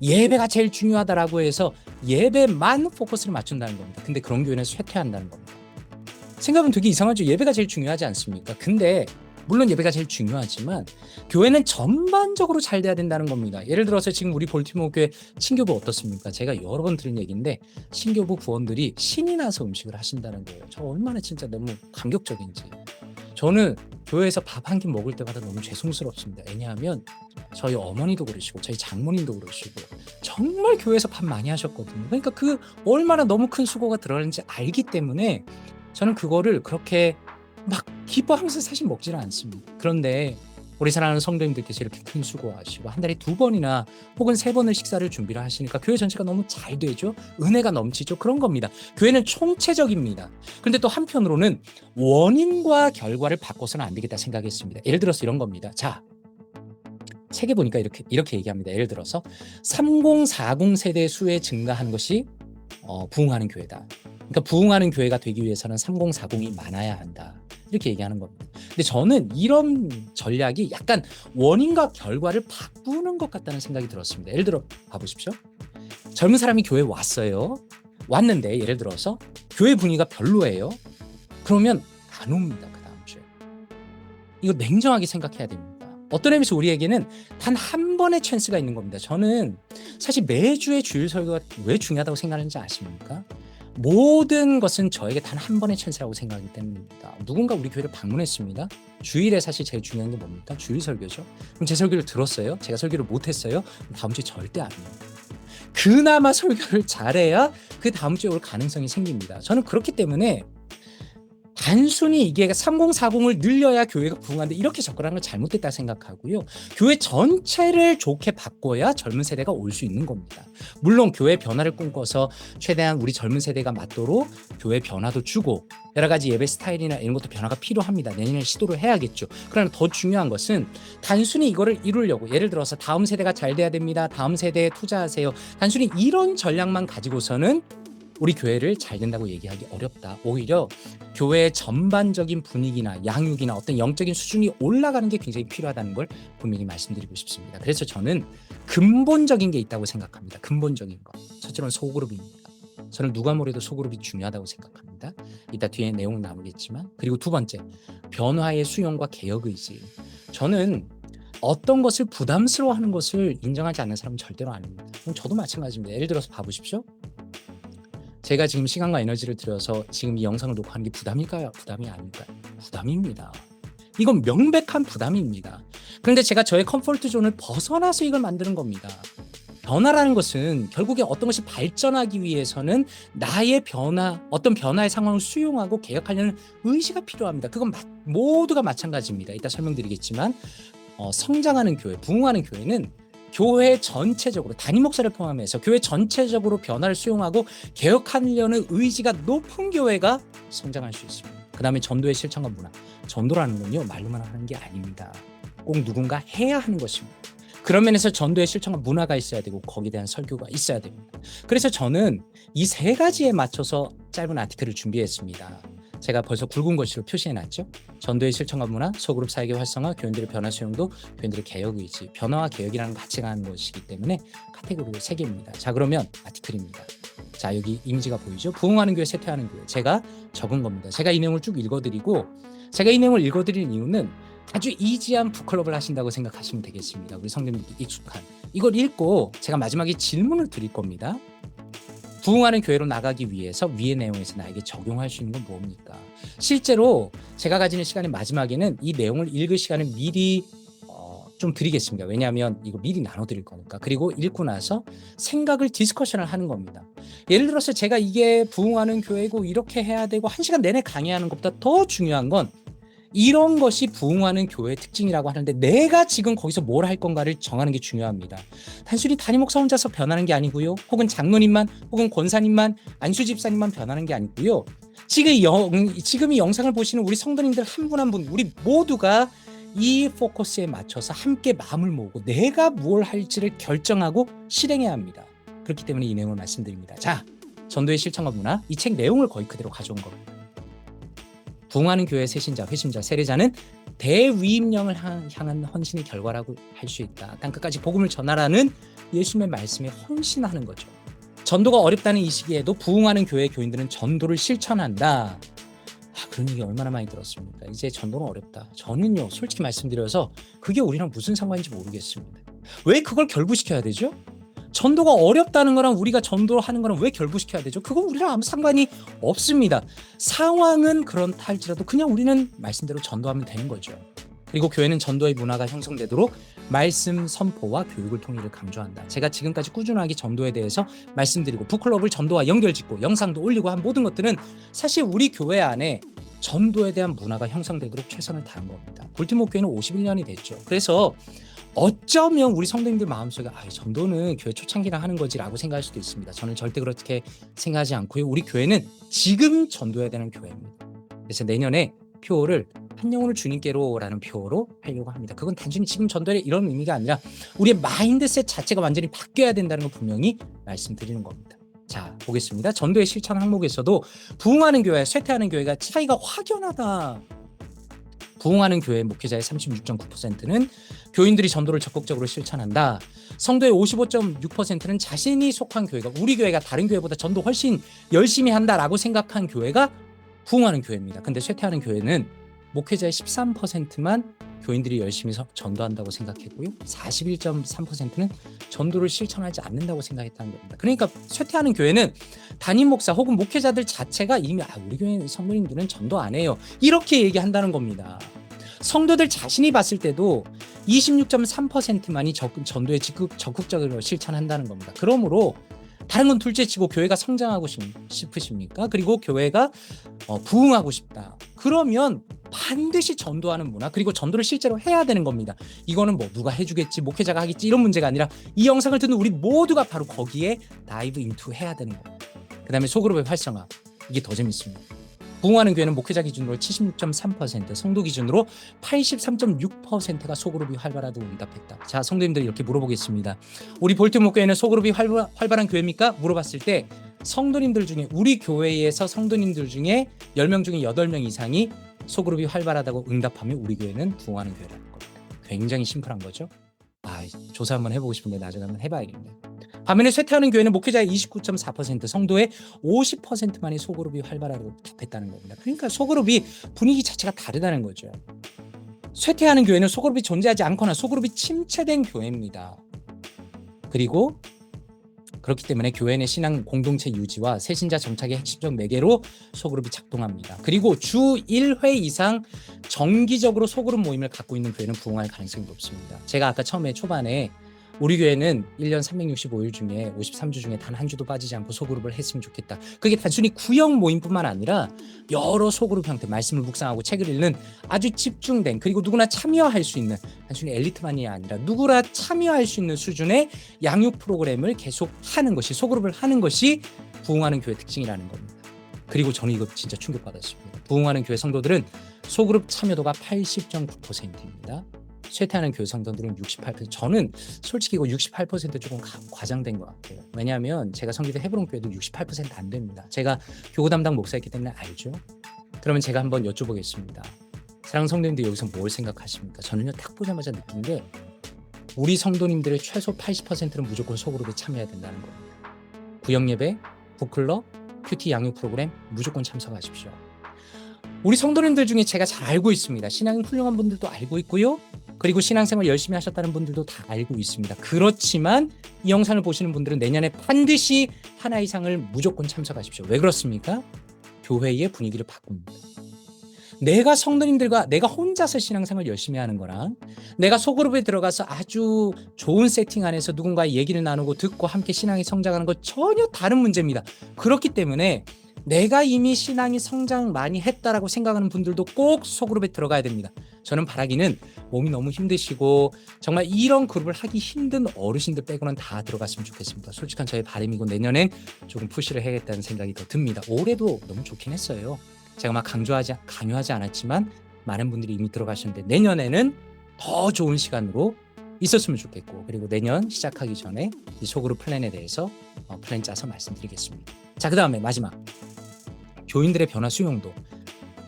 예배가 제일 중요하다라고 해서 예배만 포커스를 맞춘다는 겁니다. 근데 그런 교회는 쇠퇴한다는 겁니다. 생각하면 되게 이상하죠. 예배가 제일 중요하지 않습니까? 근데 물론 예배가 제일 중요하지만 교회는 전반적으로 잘 돼야 된다는 겁니다. 예를 들어서 지금 우리 볼티모어 교회 신교부 어떻습니까? 제가 여러 번 들은 얘기인데 신교부 부원들이 신이 나서 음식을 하신다는 거예요. 저 얼마나 진짜 너무 감격적인지. 저는 교회에서 밥 한 끼 먹을 때마다 너무 죄송스럽습니다. 왜냐하면 저희 어머니도 그러시고 저희 장모님도 그러시고 정말 교회에서 밥 많이 하셨거든요. 그러니까 그 얼마나 너무 큰 수고가 들어가는지 알기 때문에 저는 그거를 그렇게 막 기뻐하면서 사실 먹지는 않습니다. 그런데 우리 사랑하는 성도님들께서 이렇게 큰 수고하시고 한 달에 2번이나 혹은 3번을 식사를 준비를 하시니까 교회 전체가 너무 잘 되죠. 은혜가 넘치죠. 그런 겁니다. 교회는 총체적입니다. 그런데 또 한편으로는 원인과 결과를 바꿔서는 안 되겠다 생각했습니다. 예를 들어서 이런 겁니다. 자, 책에 보니까 이렇게 얘기합니다. 예를 들어서 3040 세대 수의 증가하는 것이 부흥하는 교회다. 그러니까 부흥하는 교회가 되기 위해서는 3040이 많아야 한다. 이렇게 얘기하는 겁니다. 근데 저는 이런 전략이 약간 원인과 결과를 바꾸는 것 같다는 생각이 들었습니다. 예를 들어 봐보십시오. 젊은 사람이 교회에 왔어요. 왔는데 예를 들어서 교회 분위기가 별로예요. 그러면 안 옵니다. 그 다음 주에. 이거 냉정하게 생각해야 됩니다. 어떤 의미에서 우리에게는 단 한 번의 찬스가 있는 겁니다. 저는 사실 매주의 주일 설교가 왜 중요하다고 생각하는지 아십니까? 모든 것은 저에게 단 한 번의 찬스라고 생각하기 때문입니다. 누군가 우리 교회를 방문했습니다. 주일에 사실 제일 중요한 게 뭡니까? 주일 설교죠. 그럼 제 설교를 들었어요? 제가 설교를 못했어요? 다음 주에 절대 안 해요. 그나마 설교를 잘해야 그 다음 주에 올 가능성이 생깁니다. 저는 그렇기 때문에 단순히 이게 3040을 늘려야 교회가 부흥한데 이렇게 접근하는 건 잘못됐다 생각하고요. 교회 전체를 좋게 바꿔야 젊은 세대가 올 수 있는 겁니다. 물론 교회 변화를 꿈꿔서 최대한 우리 젊은 세대가 맞도록 교회 변화도 주고 여러 가지 예배 스타일이나 이런 것도 변화가 필요합니다. 내년에 시도를 해야겠죠. 그러나 더 중요한 것은 단순히 이거를 이루려고 예를 들어서 다음 세대가 잘 돼야 됩니다. 다음 세대에 투자하세요. 단순히 이런 전략만 가지고서는 우리 교회를 잘 된다고 얘기하기 어렵다. 오히려 교회의 전반적인 분위기나 양육이나 어떤 영적인 수준이 올라가는 게 굉장히 필요하다는 걸 분명히 말씀드리고 싶습니다. 그래서 저는 근본적인 게 있다고 생각합니다. 근본적인 거. 첫째로는 소그룹입니다. 저는 누가 뭐래도 소그룹이 중요하다고 생각합니다. 이따 뒤에 내용 나오겠지만. 그리고 두 번째, 변화의 수용과 개혁 의지. 저는 어떤 것을 부담스러워하는 것을 인정하지 않는 사람은 절대로 아닙니다. 저도 마찬가지입니다. 예를 들어서 봐보십시오. 제가 지금 시간과 에너지를 들여서 지금 이 영상을 녹화하는 게 부담일까요? 부담이 아닐까요? 부담입니다. 이건 명백한 부담입니다. 그런데 제가 저의 컴포트 존을 벗어나서 이걸 만드는 겁니다. 변화라는 것은 결국에 어떤 것이 발전하기 위해서는 나의 변화, 어떤 변화의 상황을 수용하고 개혁하려는 의지가 필요합니다. 그건 모두가 마찬가지입니다. 이따 설명드리겠지만 성장하는 교회, 부흥하는 교회는 교회 전체적으로 담임 목사를 포함해서 교회 전체적으로 변화를 수용하고 개혁하려는 의지가 높은 교회가 성장할 수 있습니다. 그 다음에 전도의 실천과 문화. 전도라는 건요, 말로만 하는 게 아닙니다. 꼭 누군가 해야 하는 것입니다. 그런 면에서 전도의 실천과 문화가 있어야 되고 거기에 대한 설교가 있어야 됩니다. 그래서 저는 이 세 가지에 맞춰서 짧은 아티클을 준비했습니다. 제가 벌써 굵은 글씨로 표시해놨죠. 전도의 실천과 문화, 소그룹 사역의 활성화, 교인들의 변화 수용도, 교인들의 개혁 의지, 변화와 개혁이라는 같이 가는 것이기 때문에 카테고리로 3개입니다. 자, 그러면 아티클입니다. 자, 여기 이미지가 보이죠? 부흥하는 교회, 쇠퇴하는 교회. 제가 적은 겁니다. 제가 이 내용을 쭉 읽어드리고, 제가 이 내용을 읽어드린 이유는 아주 이지한 북클럽을 하신다고 생각하시면 되겠습니다. 우리 성도님들이 익숙한. 이걸 읽고 제가 마지막에 질문을 드릴 겁니다. 부흥하는 교회로 나가기 위해서 위의 내용에서 나에게 적용할 수 있는 건 뭡니까? 실제로 제가 가지는 시간의 마지막에는 이 내용을 읽을 시간을 미리 좀 드리겠습니다. 왜냐하면 이거 미리 나눠드릴 거니까. 그리고 읽고 나서 생각을 디스커션을 하는 겁니다. 예를 들어서 제가 이게 부흥하는 교회고 이렇게 해야 되고 1시간 내내 강의하는 것보다 더 중요한 건 이런 것이 부흥하는 교회의 특징이라고 하는데 내가 지금 거기서 뭘 할 건가를 정하는 게 중요합니다. 단순히 담임 목사 혼자서 변하는 게 아니고요. 혹은 장로님만, 혹은 권사님만, 안수 집사님만 변하는 게 아니고요. 지금 이 영상을 보시는 우리 성도님들 한 분 한 분, 우리 모두가 이 포커스에 맞춰서 함께 마음을 모으고 내가 무엇을 할지를 결정하고 실행해야 합니다. 그렇기 때문에 이 내용을 말씀드립니다. 자, 전도의 실천과 문화, 이 책 내용을 거의 그대로 가져온 겁니다. 부흥하는 교회 세신자, 회심자, 세례자는 대위임령을 향한 헌신의 결과라고 할 수 있다. 땅끝까지 복음을 전하라는 예수님의 말씀에 헌신하는 거죠. 전도가 어렵다는 이 시기에도 부흥하는 교회 교인들은 전도를 실천한다. 그런 얘기 얼마나 많이 들었습니까? 이제 전도는 어렵다. 저는요, 솔직히 말씀드려서 그게 우리랑 무슨 상관인지 모르겠습니다. 왜 그걸 결부시켜야 되죠? 전도가 어렵다는 거랑 우리가 전도하는 거랑 왜 결부시켜야 되죠? 그건 우리랑 아무 상관이 없습니다. 상황은 그렇다 할지라도 그냥 우리는 말씀대로 전도하면 되는 거죠. 그리고 교회는 전도의 문화가 형성되도록 말씀 선포와 교육을 통해 이를 강조한다. 제가 지금까지 꾸준하게 전도에 대해서 말씀드리고 북클럽을 전도와 연결짓고 영상도 올리고 한 모든 것들은 사실 우리 교회 안에 전도에 대한 문화가 형성되도록 최선을 다한 겁니다. 볼티모어 교회는 51년이 됐죠. 그래서 어쩌면 우리 성도님들 마음속에 전도는 교회 초창기랑 하는 거지라고 생각할 수도 있습니다. 저는 절대 그렇게 생각하지 않고요. 우리 교회는 지금 전도해야 되는 교회입니다. 그래서 내년에 표를 한 영혼을 주님께로라는 표로 하려고 합니다. 그건 단순히 지금 전도에 이런 의미가 아니라 우리의 마인드셋 자체가 완전히 바뀌어야 된다는 걸 분명히 말씀드리는 겁니다. 자, 보겠습니다. 전도의 실천 항목에서도 부흥하는 교회, 쇠퇴하는 교회가 차이가 확연하다. 부흥하는 교회 목회자의 36.9%는 교인들이 전도를 적극적으로 실천한다. 성도의 55.6%는 자신이 속한 교회가, 우리 교회가 다른 교회보다 전도 훨씬 열심히 한다라고 생각한 교회가 부흥하는 교회입니다. 근데 쇠퇴하는 교회는 목회자의 13%만 교인들이 열심히 전도한다고 생각했고요. 41.3%는 전도를 실천하지 않는다고 생각했다는 겁니다. 그러니까 쇠퇴하는 교회는 담임 목사 혹은 목회자들 자체가 이미 우리 교회 성도님들은 전도 안 해요. 이렇게 얘기한다는 겁니다. 성도들 자신이 봤을 때도 26.3%만이 전도에 적극적으로 실천한다는 겁니다. 그러므로 다른 건 둘째치고 교회가 성장하고 싶으십니까? 그리고 교회가 부흥하고 싶다. 그러면 반드시 전도하는 문화, 그리고 전도를 실제로 해야 되는 겁니다. 이거는 뭐 누가 해주겠지, 목회자가 하겠지 이런 문제가 아니라 이 영상을 듣는 우리 모두가 바로 거기에 다이브 인투 해야 되는 겁니다. 그 다음에 소그룹의 활성화, 이게 더 재밌습니다. 부흥하는 교회는 목회자 기준으로 76.3%, 성도 기준으로 83.6%가 소그룹이 활발하다고 응답했다. 자, 성도님들 이렇게 물어보겠습니다. 우리 볼티모어 교회는 소그룹이 활발한 교회입니까? 물어봤을 때 성도님들 중에, 우리 교회에서 성도님들 중에 10명 중에 8명 이상이 소그룹이 활발하다고 응답하면 우리 교회는 부흥하는 교회라는 겁니다. 굉장히 심플한 거죠. 조사 한번 해보고 싶은데 나중에 한번 해봐야겠네요. 반면에 쇠퇴하는 교회는 목회자의 29.4%, 성도의 50%만이 소그룹이 활발하다고 답했다는 겁니다. 그러니까 소그룹이 분위기 자체가 다르다는 거죠. 쇠퇴하는 교회는 소그룹이 존재하지 않거나 소그룹이 침체된 교회입니다. 그리고 그렇기 때문에 교회 내 신앙 공동체 유지와 새신자 정착의 핵심적 매개로 소그룹이 작동합니다. 그리고 주 1회 이상 정기적으로 소그룹 모임을 갖고 있는 교회는 부흥할 가능성이 높습니다. 제가 아까 처음에 초반에 우리 교회는 1년 365일 중에 53주 중에 단 한 주도 빠지지 않고 소그룹을 했으면 좋겠다. 그게 단순히 구역 모임뿐만 아니라 여러 소그룹 형태, 말씀을 묵상하고 책을 읽는 아주 집중된, 그리고 누구나 참여할 수 있는, 단순히 엘리트만이 아니라 누구나 참여할 수 있는 수준의 양육 프로그램을 계속 하는 것이, 소그룹을 하는 것이 부흥하는 교회 특징이라는 겁니다. 그리고 저는 이거 진짜 충격받았습니다. 부흥하는 교회 성도들은 소그룹 참여도가 80.9%입니다. 쇠퇴하는 교회 성도들은 68%. 저는 솔직히 이거 68% 조금 과장된 것 같아요. 왜냐하면 제가 섬기던 헤브론 교회도 68%안 됩니다. 제가 교구 담당 목사였기 때문에 알죠. 그러면 제가 한번 여쭤보겠습니다. 사랑하는 성도님들, 여기서 뭘 생각하십니까? 저는요, 딱 보자마자 느낀 게 우리 성도님들의 최소 80%는 무조건 소그룹에 참여해야 된다는 겁니다. 구역예배, 북클럽, 큐티 양육 프로그램 무조건 참석하십시오. 우리 성도님들 중에 제가 잘 알고 있습니다. 신앙이 훌륭한 분들도 알고 있고요. 그리고 신앙생활 열심히 하셨다는 분들도 다 알고 있습니다. 그렇지만 이 영상을 보시는 분들은 내년에 반드시 하나 이상을 무조건 참석하십시오. 왜 그렇습니까? 교회의 분위기를 바꿉니다. 내가 성도님들과 내가 혼자서 신앙생활 열심히 하는 거랑 내가 소그룹에 들어가서 아주 좋은 세팅 안에서 누군가의 얘기를 나누고 듣고 함께 신앙이 성장하는 것 전혀 다른 문제입니다. 그렇기 때문에 내가 이미 신앙이 성장 많이 했다라고 생각하는 분들도 꼭 소그룹에 들어가야 됩니다. 저는 바라기는 몸이 너무 힘드시고 정말 이런 그룹을 하기 힘든 어르신들 빼고는 다 들어갔으면 좋겠습니다. 솔직한 저의 바람이고 내년엔 조금 푸시를 해야겠다는 생각이 더 듭니다. 올해도 너무 좋긴 했어요. 제가 막 강요하지 않았지만 많은 분들이 이미 들어가셨는데 내년에는 더 좋은 시간으로 있었으면 좋겠고, 그리고 내년 시작하기 전에 이 소그룹 플랜에 대해서 플랜 짜서 말씀드리겠습니다. 자, 그 다음에 마지막, 교인들의 변화 수용도.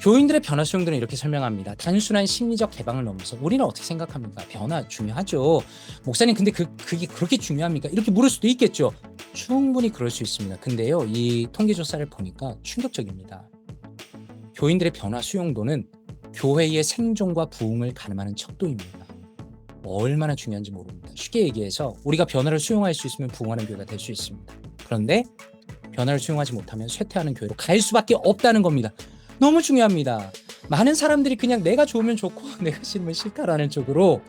교인들의 변화 수용도는 이렇게 설명합니다. 단순한 심리적 개방을 넘어서 우리는 어떻게 생각합니까? 변화 중요하죠. 목사님, 근데 그게 그렇게 중요합니까? 이렇게 물을 수도 있겠죠. 충분히 그럴 수 있습니다. 근데요, 이 통계조사를 보니까 충격적입니다. 교인들의 변화 수용도는 교회의 생존과 부흥을 가늠하는 척도입니다. 얼마나 중요한지 모릅니다. 쉽게 얘기해서 우리가 변화를 수용할 수 있으면 부흥하는 교회가 될 수 있습니다. 그런데 변화를 수용하지 못하면 쇠퇴하는 교회로 갈 수밖에 없다는 겁니다. 너무 중요합니다. 많은 사람들이 그냥 내가 좋으면 좋고 내가 싫으면 싫다라는 쪽으로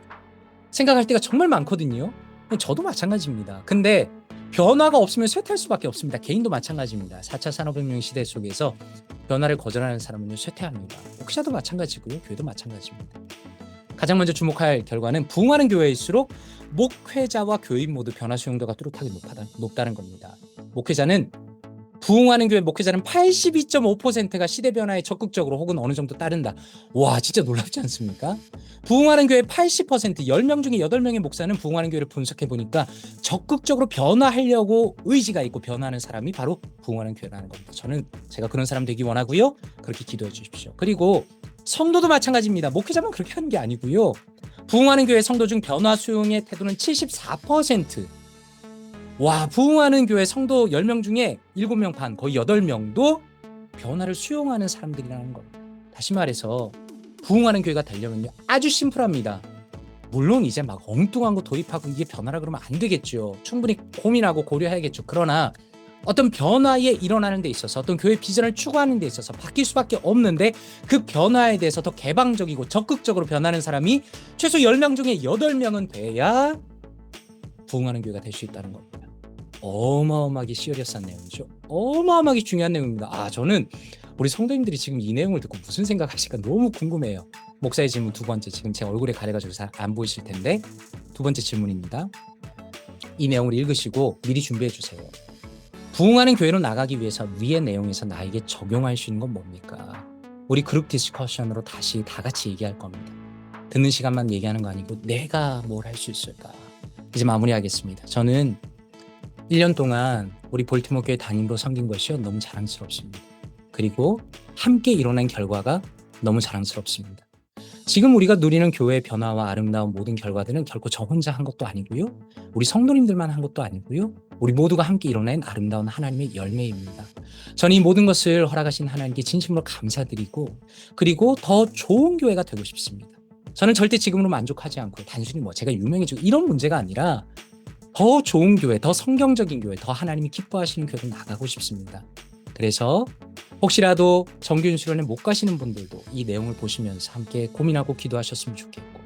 생각할 때가 정말 많거든요. 저도 마찬가지입니다. 근데 변화가 없으면 쇠퇴할 수밖에 없습니다. 개인도 마찬가지입니다. 4차 산업혁명 시대 속에서 변화를 거절하는 사람은 쇠퇴합니다. 목사도 마찬가지고요. 교회도 마찬가지입니다. 가장 먼저 주목할 결과는 부흥하는 교회일수록 목회자와 교인 모두 변화 수용도가 뚜렷하게 높다는 겁니다. 부흥하는 교회 목회자는 82.5%가 시대 변화에 적극적으로 혹은 어느 정도 따른다. 와, 진짜 놀랍지 않습니까? 부흥하는 교회 80%, 10명 중에 8명의 목사는 부흥하는 교회를 분석해 보니까 적극적으로 변화하려고 의지가 있고 변화하는 사람이 바로 부흥하는 교회라는 겁니다. 제가 그런 사람 되기 원하고요. 그렇게 기도해 주십시오. 그리고 성도도 마찬가지입니다. 목회자만 그렇게 하는 게 아니고요. 부흥하는 교회 성도 중 변화 수용의 태도는 74%. 와, 부흥하는 교회 성도 10명 중에 7명 반, 거의 8명도 변화를 수용하는 사람들이라는 겁니다. 다시 말해서 부흥하는 교회가 되려면요, 아주 심플합니다. 물론 이제 막 엉뚱한 거 도입하고 이게 변화라 그러면 안 되겠죠. 충분히 고민하고 고려해야겠죠. 그러나 어떤 변화에 일어나는 데 있어서, 어떤 교회 비전을 추구하는 데 있어서 바뀔 수밖에 없는데 그 변화에 대해서 더 개방적이고 적극적으로 변하는 사람이 최소 10명 중에 8명은 돼야 부흥하는 교회가 될 수 있다는 겁니다. 어마어마하게 시리어스한 내용이죠. 어마어마하게 중요한 내용입니다. 저는 우리 성도님들이 지금 이 내용을 듣고 무슨 생각하실까 너무 궁금해요. 목사의 질문 두 번째, 지금 제 얼굴에 가려가지고 잘 안 보이실 텐데 두 번째 질문입니다. 이 내용을 읽으시고 미리 준비해 주세요. 부흥하는 교회로 나가기 위해서 위의 내용에서 나에게 적용할 수 있는 건 뭡니까? 우리 그룹 디스커션으로 다시 다 같이 얘기할 겁니다. 듣는 시간만 얘기하는 거 아니고 내가 뭘 할 수 있을까? 이제 마무리하겠습니다. 저는 1년 동안 우리 볼티모어 교회 담임으로 섬긴 것이 너무 자랑스럽습니다. 그리고 함께 일어난 결과가 너무 자랑스럽습니다. 지금 우리가 누리는 교회의 변화와 아름다운 모든 결과들은 결코 저 혼자 한 것도 아니고요. 우리 성도님들만 한 것도 아니고요. 우리 모두가 함께 이뤄낸 아름다운 하나님의 열매입니다. 저는 이 모든 것을 허락하신 하나님께 진심으로 감사드리고, 그리고 더 좋은 교회가 되고 싶습니다. 저는 절대 지금으로 만족하지 않고 단순히 제가 유명해지고 이런 문제가 아니라 더 좋은 교회, 더 성경적인 교회, 더 하나님이 기뻐하시는 교회로 나가고 싶습니다. 그래서 혹시라도 정규인 수련회 못 가시는 분들도 이 내용을 보시면서 함께 고민하고 기도하셨으면 좋겠고,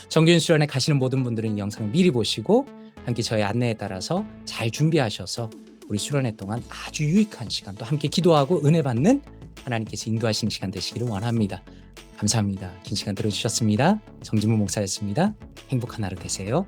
정규인 수련회 가시는 모든 분들은 이 영상을 미리 보시고 함께 저의 안내에 따라서 잘 준비하셔서 우리 수련회 동안 아주 유익한 시간, 또 함께 기도하고 은혜 받는 하나님께서 인도하시는 시간 되시기를 원합니다. 감사합니다. 긴 시간 들어주셨습니다. 정진무 목사였습니다. 행복한 하루 되세요.